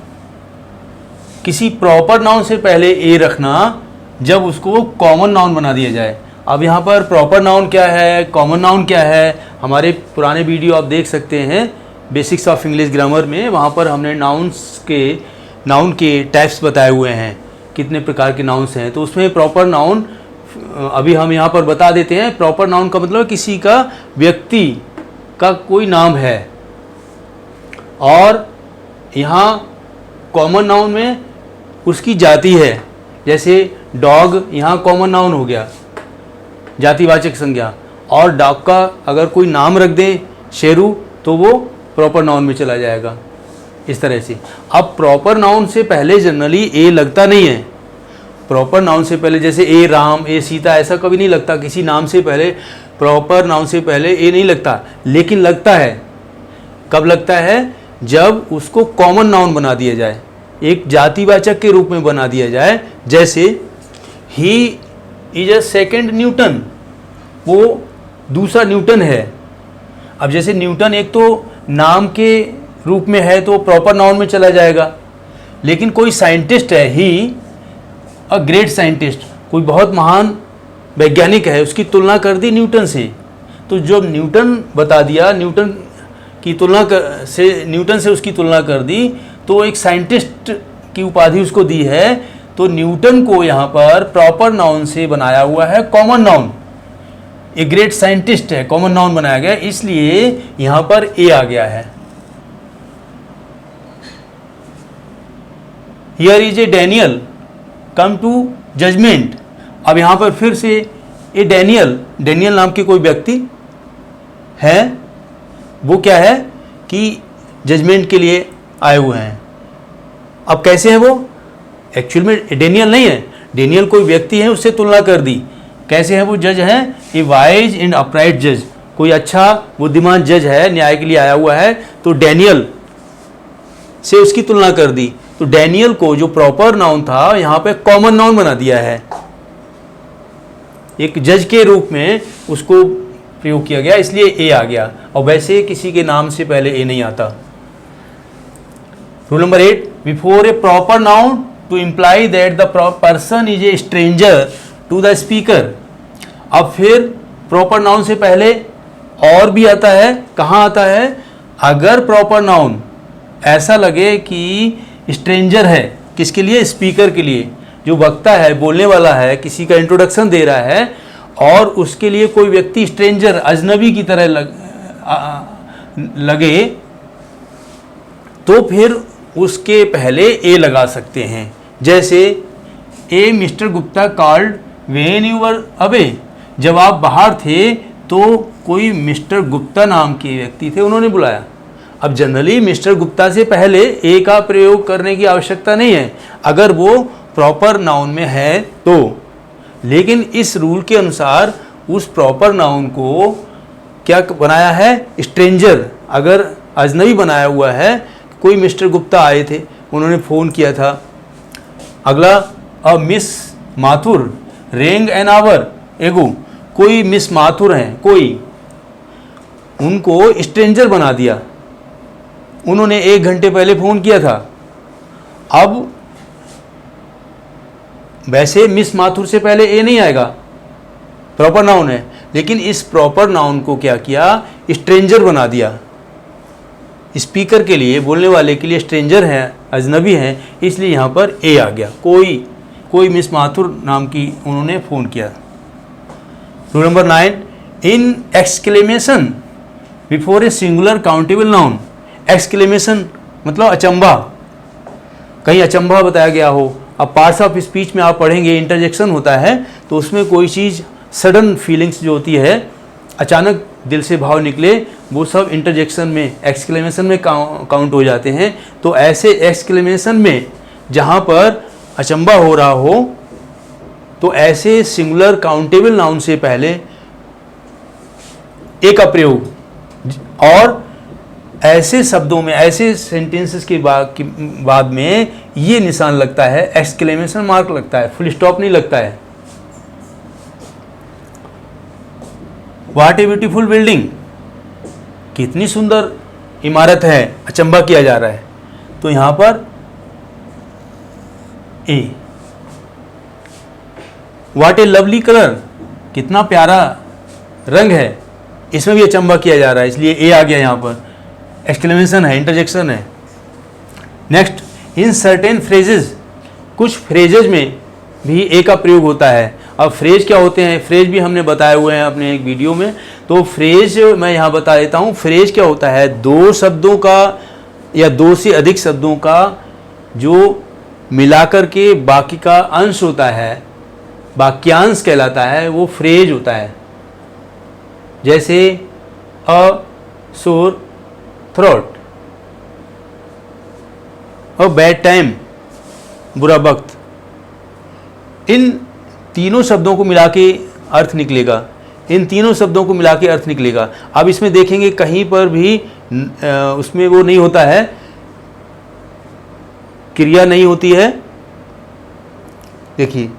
किसी प्रॉपर नाउन से पहले ए रखना जब उसको कॉमन नाउन बना दिया जाए। अब यहाँ पर प्रॉपर नाउन क्या है, कॉमन नाउन क्या है, हमारे पुराने वीडियो आप देख सकते हैं बेसिक्स ऑफ इंग्लिश ग्रामर में, वहाँ पर हमने नाउन के टाइप्स बताए हुए हैं, कितने प्रकार के नाउन्स हैं। तो उसमें प्रॉपर नाउन अभी हम यहाँ पर बता देते हैं। प्रॉपर नाउन का मतलब किसी का, व्यक्ति का कोई नाम है। और यहाँ कॉमन नाउन में उसकी जाति है, जैसे डॉग यहाँ कॉमन नाउन हो गया, जातिवाचक संज्ञा। और डॉग का अगर कोई नाम रख दें शेरू, तो वो प्रॉपर नाउन में चला जाएगा, इस तरह से। अब प्रॉपर नाउन से पहले जनरली ए लगता नहीं है। प्रॉपर नाउन से पहले जैसे ए राम, ए सीता, ऐसा कभी नहीं लगता। किसी नाम से पहले, प्रॉपर नाउन से पहले ए नहीं लगता। लेकिन लगता है, कब लगता है? जब उसको कॉमन नाउन बना दिया जाए, एक जातिवाचक के रूप में बना दिया जाए। जैसे ही इज अ सेकेंड न्यूटन, वो दूसरा न्यूटन है। अब जैसे न्यूटन एक तो नाम के रूप में है तो प्रॉपर नाउन में चला जाएगा। लेकिन कोई साइंटिस्ट है, ही अ ग्रेट साइंटिस्ट, कोई बहुत महान वैज्ञानिक है, उसकी तुलना कर दी न्यूटन से, तो जब न्यूटन बता दिया, न्यूटन से उसकी तुलना कर दी, तो एक साइंटिस्ट की उपाधि उसको दी है। तो न्यूटन को यहाँ पर प्रॉपर नाउन से बनाया हुआ है common noun. A great scientist है, कॉमन नाउन बनाया गया, इसलिए यहाँ पर ए आ गया है। Here is a Daniel come to judgement. अब यहाँ पर फिर से ए डैनियल नाम के कोई व्यक्ति है, वो क्या है कि जजमेंट के लिए आए हुए हैं। अब कैसे है वो? एक्चुअल में डैनियल नहीं है, डैनियल कोई व्यक्ति है, उससे तुलना कर दी। कैसे है वो? जज है, ए वाइज एंड अपराइट जज, कोई अच्छा बुद्धिमान जज है, न्याय के लिए आया हुआ है, तो डैनियल से उसकी तुलना कर दी। तो डैनियल को जो प्रॉपर नाउन था यहाँ पे कॉमन नाउन बना दिया है, एक जज के रूप में उसको प्रयोग किया गया, इसलिए ए आ गया। और वैसे किसी के नाम से पहले ए नहीं आता। Rule number 8, before a proper noun to imply that the person is a stranger to the speaker. अब फिर प्रॉपर नाउन से पहले और भी आता है। कहाँ आता है? अगर प्रॉपर नाउन ऐसा लगे कि स्ट्रेंजर है, किसके लिए? स्पीकर के लिए, जो वक्ता है, बोलने वाला है, किसी का इंट्रोडक्शन दे रहा है, और उसके लिए कोई व्यक्ति स्ट्रेंजर, अजनबी की तरह लगे, तो फिर उसके पहले ए लगा सकते हैं। जैसे a mister Gupta called when you were away, जब आप बाहर थे तो कोई मिस्टर गुप्ता नाम के व्यक्ति थे, उन्होंने बुलाया। अब जनरली मिस्टर गुप्ता से पहले ए का प्रयोग करने की आवश्यकता नहीं है अगर वो प्रॉपर नाउन में है तो। लेकिन इस रूल के अनुसार उस प्रॉपर नाउन को क्या बनाया है? स्ट्रेंजर, अगर अजनबी बनाया हुआ है। कोई मिस्टर गुप्ता आए थे, उन्होंने फ़ोन किया था। अगला, अ मिस माथुर रेंग एन आवर एगो, कोई मिस माथुर हैं, कोई, उनको स्ट्रेंजर बना दिया, उन्होंने 1 घंटे पहले फ़ोन किया था। अब वैसे मिस माथुर से पहले ए नहीं आएगा, प्रॉपर नाउन है, लेकिन इस प्रॉपर नाउन को क्या किया? स्ट्रेंजर बना दिया। स्पीकर के लिए, बोलने वाले के लिए स्ट्रेंजर हैं, अजनबी हैं, इसलिए यहाँ पर ए आ गया। कोई मिस माथुर नाम की उन्होंने फ़ोन किया। Rule number 9, in exclamation before a singular countable noun. Exclamation मतलब अचंभा, कहीं अचंभा बताया गया हो। अब पार्ट्स ऑफ स्पीच में आप पढ़ेंगे, इंटरजेक्शन होता है, तो उसमें कोई चीज़ सडन फीलिंग्स जो होती है, अचानक दिल से भाव निकले, वो सब इंटरजेक्शन में, एक्सक्लेमेशन में काउंट हो जाते हैं। तो ऐसे एक्सक्लेमेशन में जहाँ पर अचंभा हो रहा हो, तो ऐसे सिंगुलर काउंटेबल नाउन से पहले ए का प्रयोग, और ऐसे शब्दों में, ऐसे सेंटेंसेस के बाद में ये निशान लगता है, एक्सक्लेमेशन मार्क लगता है, फुल स्टॉप नहीं लगता है। व्हाट ए ब्यूटीफुल बिल्डिंग, कितनी सुंदर इमारत है, अचंभा किया जा रहा है, तो यहां पर ए। व्हाट ए लवली कलर, कितना प्यारा रंग है, इसमें भी अचंभा किया जा रहा है, इसलिए ए आ गया यहाँ पर, एक्सक्लेमेशन है, इंटरजेक्शन है। नेक्स्ट, इन सर्टेन फ्रेजेज, कुछ फ्रेजेज में भी ए का प्रयोग होता है। अब फ्रेज क्या होते हैं, फ्रेज भी हमने बताए हुए हैं अपने एक वीडियो में, तो फ्रेज मैं यहाँ बता देता हूँ। फ्रेज क्या होता है, दो शब्दों का या दो से अधिक शब्दों का जो मिलाकर के बाकी का अंश होता है, वाक्यांश कहलाता है, वो फ्रेज होता है। जैसे अ sore throat, a bad time, बुरा वक्त, इन तीनों शब्दों को मिला के अर्थ निकलेगा, इन तीनों शब्दों को मिला के अर्थ निकलेगा। अब इसमें देखेंगे कहीं पर भी उसमें वो नहीं होता है, क्रिया नहीं होती है। देखिए,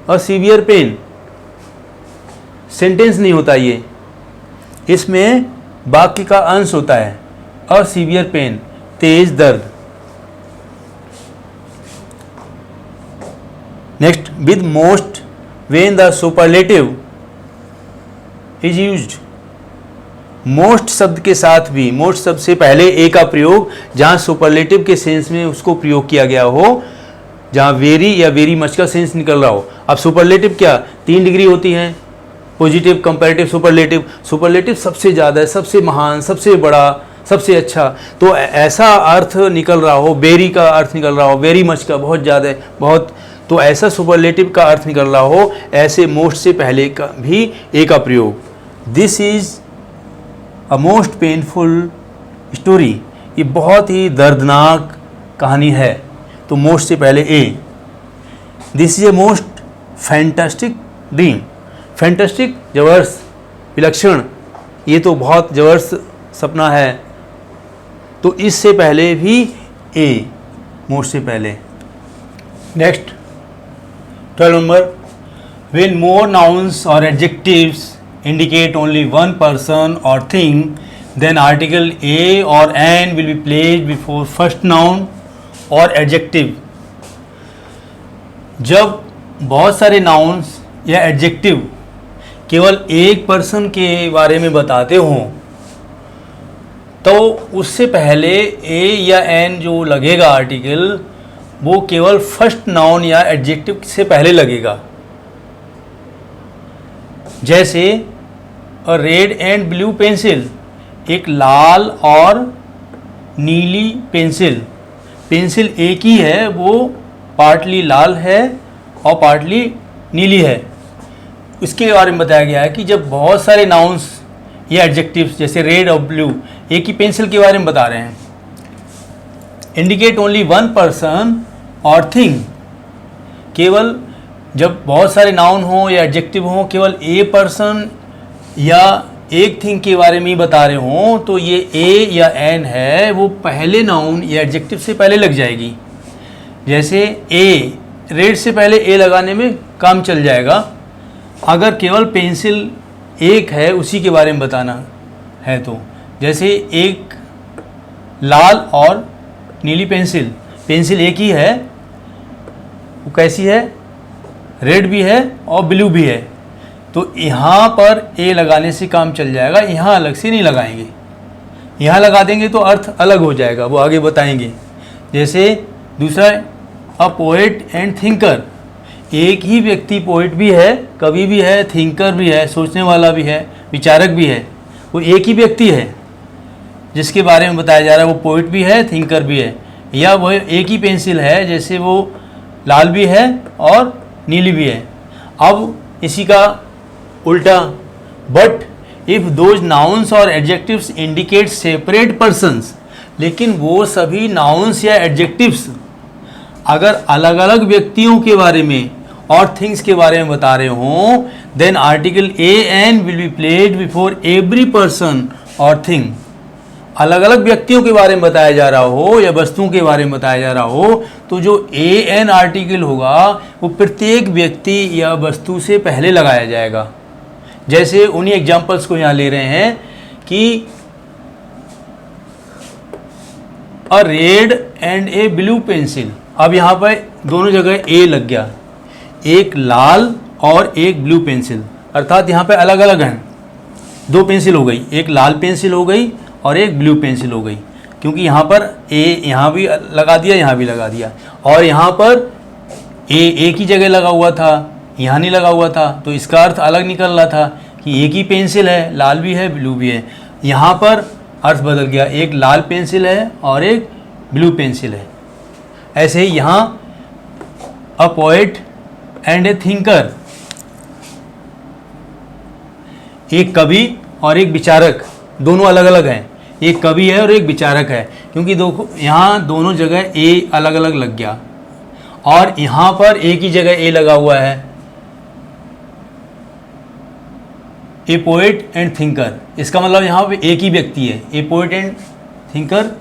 अ सीवियर पेन, सेंटेंस नहीं होता ये, इसमें वाक्य का अंश होता है। अ सीवियर पेन, तेज दर्द। Next, with most when the superlative is used, most शब्द के साथ भी, मोस्ट शब्द से पहले ए का प्रयोग जहाँ सुपरलेटिव के सेंस में उसको प्रयोग किया गया हो, जहाँ वेरी या वेरी मच का सेंस निकल रहा हो। अब सुपरलेटिव क्या 3 डिग्री होती हैं, पॉजिटिव, कंपैरेटिव, सुपरलेटिव। सुपरलेटिव सबसे ज़्यादा, सबसे महान, सबसे बड़ा, सबसे अच्छा, तो ऐसा अर्थ निकल रहा हो, वेरी का अर्थ निकल रहा हो, वेरी मच का बहुत ज़्यादा, बहुत, तो ऐसा सुपरलेटिव का अर्थ निकल रहा हो, ऐसे मोस्ट से पहले का भी ए का प्रयोग। This is a most painful story, ये बहुत ही दर्दनाक कहानी है, तो मोस्ट से पहले a. This is a most fantastic dream, fantastic जबरदस्त, विलक्षण, ये तो बहुत जबरदस्त सपना है, तो इससे पहले भी ए, मोस्ट से पहले। Next 12 number, when more nouns or adjectives indicate only one person or thing, then article a or an will be placed before first noun or adjective. जब बहुत सारे nouns या adjective केवल एक पर्सन के बारे में बताते हों, तो उससे पहले ए या एन जो लगेगा आर्टिकल, वो केवल फर्स्ट नाउन या एडजेक्टिव से पहले लगेगा। जैसे अ रेड एंड ब्लू पेंसिल, एक लाल और नीली पेंसिल, पेंसिल एक ही है, वो पार्टली लाल है और पार्टली नीली है। इसके बारे में बताया गया है कि जब बहुत सारे नाउन्स या एडजेक्टिव्स जैसे रेड और ब्लू, एक ही पेंसिल के बारे में बता रहे हैं, इंडिकेट ओनली वन पर्सन और थिंग, केवल जब बहुत सारे नाउन हों या एडजेक्टिव हों, केवल ए पर्सन या एक थिंग के बारे में ही बता रहे हों, तो ये ए या एन है, वो पहले नाउन या एडजेक्टिव से पहले लग जाएगी। जैसे ए, रेड से पहले ए लगाने में काम चल जाएगा। अगर केवल पेंसिल एक है, उसी के बारे में बताना है, तो जैसे एक लाल और नीली पेंसिल, पेंसिल एक ही है, वो कैसी है, रेड भी है और ब्लू भी है, तो यहाँ पर ए लगाने से काम चल जाएगा, यहाँ अलग से नहीं लगाएंगे। यहाँ लगा देंगे तो अर्थ अलग हो जाएगा, वो आगे बताएंगे। जैसे दूसरा, अ पोएट एंड थिंकर, एक ही व्यक्ति पोएट भी है, कवि भी है, थिंकर भी है, सोचने वाला भी है, विचारक भी है, वो एक ही व्यक्ति है जिसके बारे में बताया जा रहा है, वो पोएट भी है, थिंकर भी है। या वो एक ही पेंसिल है, जैसे वो लाल भी है और नीली भी है। अब इसी का उल्टा, बट इफ़ दोज नाउन्स और एडजेक्टिव्स इंडिकेट सेपरेट पर्सन्स, लेकिन वो सभी नाउन्स या एडजेक्टिव्स अगर अलग अलग व्यक्तियों के बारे में और थिंग्स के बारे में बता रहे हों, then article a an will be placed before every person और थिंग। अलग अलग व्यक्तियों के बारे में बताया जा रहा हो या वस्तुओं के बारे में बताया जा रहा हो, तो जो ए एन आर्टिकल होगा वो प्रत्येक व्यक्ति या वस्तु से पहले लगाया जाएगा। जैसे उन्हीं एग्जाम्पल्स को यहाँ ले रहे हैं कि a red and a blue pencil, अब यहाँ पर दोनों जगह ए लग गया, एक लाल और एक ब्लू पेंसिल, अर्थात यहाँ पे अलग अलग हैं, 2 पेंसिल हो गई, एक लाल पेंसिल हो गई और एक ब्लू पेंसिल हो गई, क्योंकि यहाँ पर ए यहाँ भी लगा दिया, यहाँ भी लगा दिया, और यहाँ पर ए एक ही जगह लगा हुआ था, यहाँ नहीं लगा हुआ था, तो इसका अर्थ अलग निकल रहा था कि एक ही पेंसिल है, लाल भी है ब्लू भी है। यहाँ पर अर्थ बदल गया, एक लाल पेंसिल है और एक ब्लू पेंसिल है। ऐसे ही यहाँ a poet and A thinker, एक कवि और एक विचारक, दोनों अलग अलग हैं, एक कवि है और एक विचारक है, क्योंकि देखो यहाँ दोनों जगह ए अलग अलग लग गया और यहाँ पर एक ही जगह ए लगा हुआ है। ए पोएट एंड थिंकर, इसका मतलब यहाँ पे एक ही व्यक्ति है, ए पोएट एंड थिंकर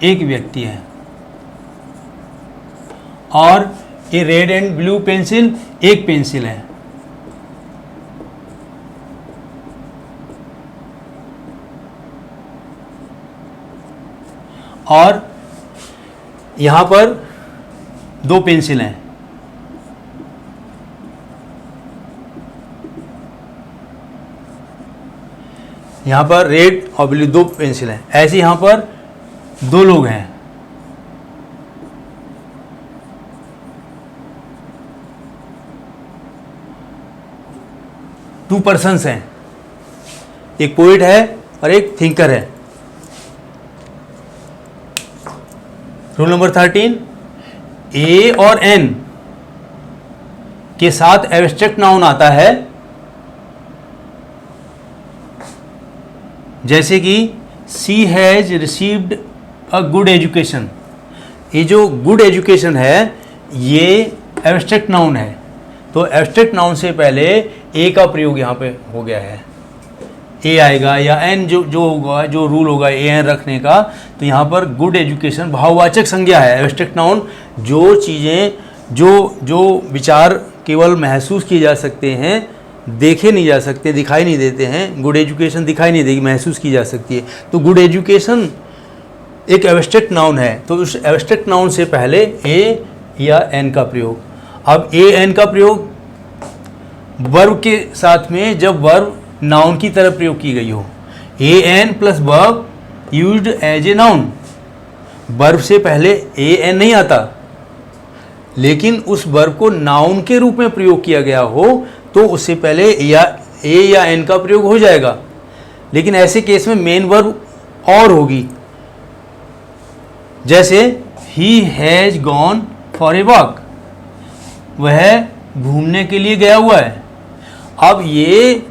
एक व्यक्ति है। और ए रेड एंड ब्लू पेंसिल एक पेंसिल है। और यहाँ पर 2 पेंसिल हैं। यहाँ पर रेड और ब्लू 2 पेंसिल हैं। ऐसे यहाँ पर 2 लोग हैं। टू पर्सन्स हैं, एक पोइट है और एक थिंकर है। रूल नंबर 13, ए और एन के साथ एब्स्ट्रैक्ट नाउन आता है, जैसे कि she has received a good education. ये जो गुड एजुकेशन है ये एब्स्ट्रैक्ट नाउन है, तो एब्स्ट्रैक्ट नाउन से पहले ए का प्रयोग यहाँ पे हो गया है, ए आएगा या एन जो होगा, जो रूल होगा ए एन रखने का। तो यहाँ पर गुड एजुकेशन भाववाचक संज्ञा है। एब्स्ट्रैक्ट नाउन जो चीज़ें जो विचार केवल महसूस किए जा सकते हैं, देखे नहीं जा सकते, दिखाई नहीं देते हैं। गुड एजुकेशन दिखाई नहीं देगी, महसूस की जा सकती है। तो गुड एजुकेशन एक एब्स्ट्रैक्ट नाउन है, तो उस एब्स्ट्रैक्ट नाउन से पहले ए या एन का प्रयोग। अब ए एन का प्रयोग वर्ब के साथ में जब वर्ब नाउन की तरह प्रयोग की गई हो। A an plus verb used as a noun. Verb से पहले ए एन नहीं आता, लेकिन उस वर्ब को नाउन के रूप में प्रयोग किया गया हो तो उससे पहले ए या एन का प्रयोग हो जाएगा। लेकिन ऐसे केस में मेन वर्ब और होगी, जैसे he has gone for a walk, वह घूमने के लिए गया हुआ है। अब ये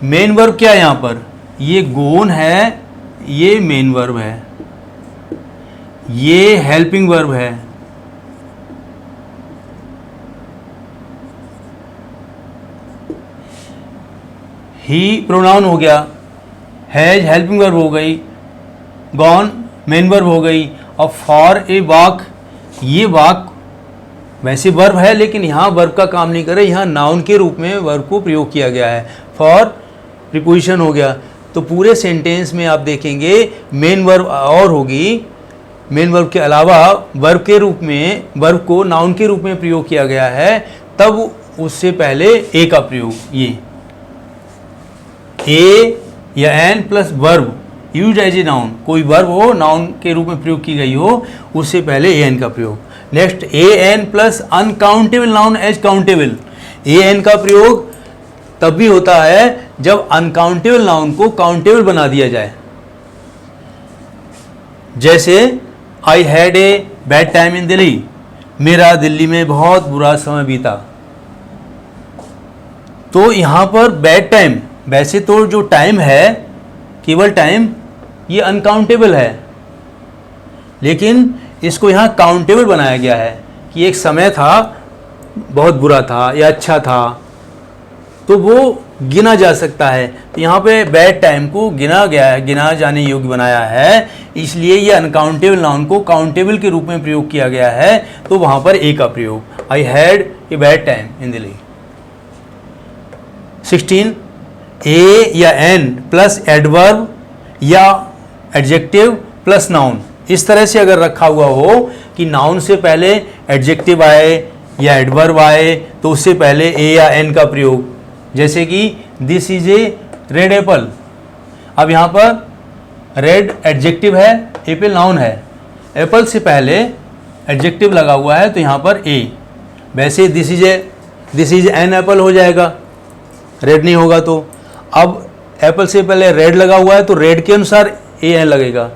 मेन वर्ब क्या है यहाँ पर, ये गोन है, ये मेन वर्ब है, ये हेल्पिंग वर्ब है। ही प्रोनाउन हो गया, हैज हेल्पिंग वर्ब हो गई, गॉन मेन वर्ब हो गई। और फॉर ए वॉक, ये वॉक वैसे वर्ब है लेकिन यहाँ वर्ब का काम नहीं करे, यहाँ नाउन के रूप में वर्ब को प्रयोग किया गया है। फॉर प्रीपोजिशन हो गया। तो पूरे सेंटेंस में आप देखेंगे मेन वर्ब और होगी, मेन वर्ब के अलावा वर्ब के रूप में, वर्ब को नाउन के रूप में प्रयोग किया गया है, तब उससे पहले ए का प्रयोग। ये ए या an plus verb use as a noun, कोई वर्ब हो नाउन के रूप में प्रयोग की गई हो, उससे पहले ए एन का प्रयोग। Next, a an plus uncountable noun as countable. A an का प्रयोग तब भी होता है जब अनकाउंटेबल नाउन को काउंटेबल बना दिया जाए। जैसे I had a bad time in Delhi, मेरा दिल्ली में बहुत बुरा समय बीता। तो यहाँ पर बैड टाइम, वैसे तो जो टाइम है केवल टाइम, ये अनकाउंटेबल है, लेकिन इसको यहाँ काउंटेबल बनाया गया है कि एक समय था बहुत बुरा था या अच्छा था, तो वो गिना जा सकता है। तो यहाँ पे बैड टाइम को गिना गया है, गिना जाने योग्य बनाया है, इसलिए ये अनकाउंटेबल नाउन को काउंटेबल के रूप में प्रयोग किया गया है। तो वहाँ पर ए का प्रयोग, I had a bad time in Delhi. 16, ए या एन प्लस एडवर्ब या एडजेक्टिव प्लस नाउन, इस तरह से अगर रखा हुआ हो कि नाउन से पहले एडजेक्टिव आए या एडवर्ब आए तो उससे पहले ए या एन का प्रयोग, जैसे कि this is A red Apple. अब यहाँ पर रेड एडजेक्टिव है, एप्पल नाउन है, एप्पल से पहले एडजेक्टिव लगा हुआ है तो यहाँ पर ए। वैसे दिस इज एन एप्पल हो जाएगा, रेड नहीं होगा तो। अब एप्पल से पहले रेड लगा हुआ है तो रेड के अनुसार ए एन लगेगा,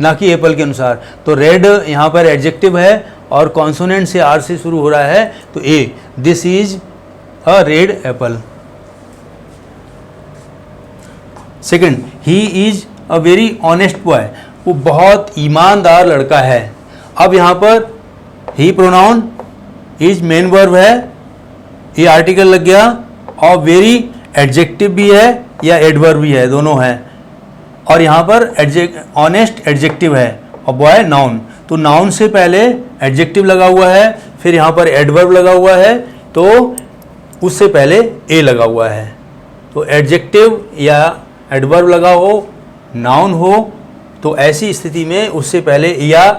ना कि एप्पल के अनुसार। तो रेड यहाँ पर एडजेक्टिव है और कॉन्सोनेंट से आर से शुरू हो रहा है तो a, this is a red apple. Second, he is a very honest boy, वो बहुत ईमानदार लड़का है। अब यहाँ पर he pronoun, is main verb है, ये आर्टिकल लग गया, और वेरी एडजेक्टिव भी है या एडवर्ब भी है, दोनों हैं। और यहाँ पर ऑनेस्ट एडजेक्टिव है और बॉय नाउन, तो नाउन से पहले एडजेक्टिव लगा हुआ है, फिर यहाँ पर एडवर्ब लगा हुआ है, तो उससे पहले ए लगा हुआ है। तो एडजेक्टिव या एडवर्ब लगा हो, नाउन हो, तो ऐसी स्थिति में उससे पहले या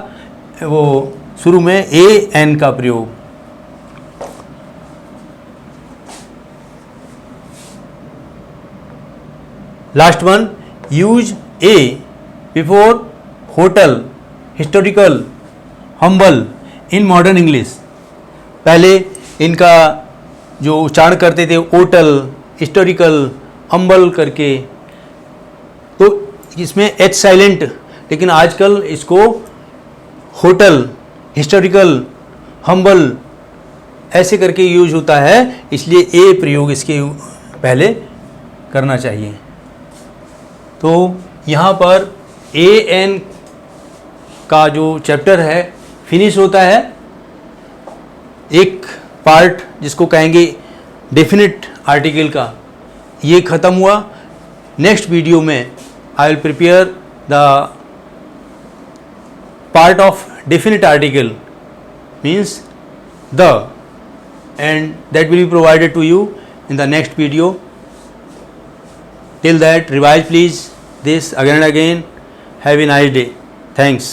वो शुरू में ए एन का प्रयोग। Last one, use A before hotel, historical, humble in modern English. पहले इनका जो उच्चारण करते थे होटल, हिस्टोरिकल, हम्बल करके, तो इसमें एच साइलेंट, लेकिन आजकल इसको होटल, हिस्टोरिकल, हम्बल ऐसे करके यूज होता है, इसलिए ए प्रयोग इसके पहले करना चाहिए। तो यहाँ पर ए एन का जो चैप्टर है फिनिश होता है। एक पार्ट जिसको कहेंगे डेफिनेट आर्टिकल का, ये ख़त्म हुआ। नेक्स्ट वीडियो में I will prepare the part of definite article means the, and that will be provided to you in the next video. Till that, revise please this again and again. Have a nice day. Thanks.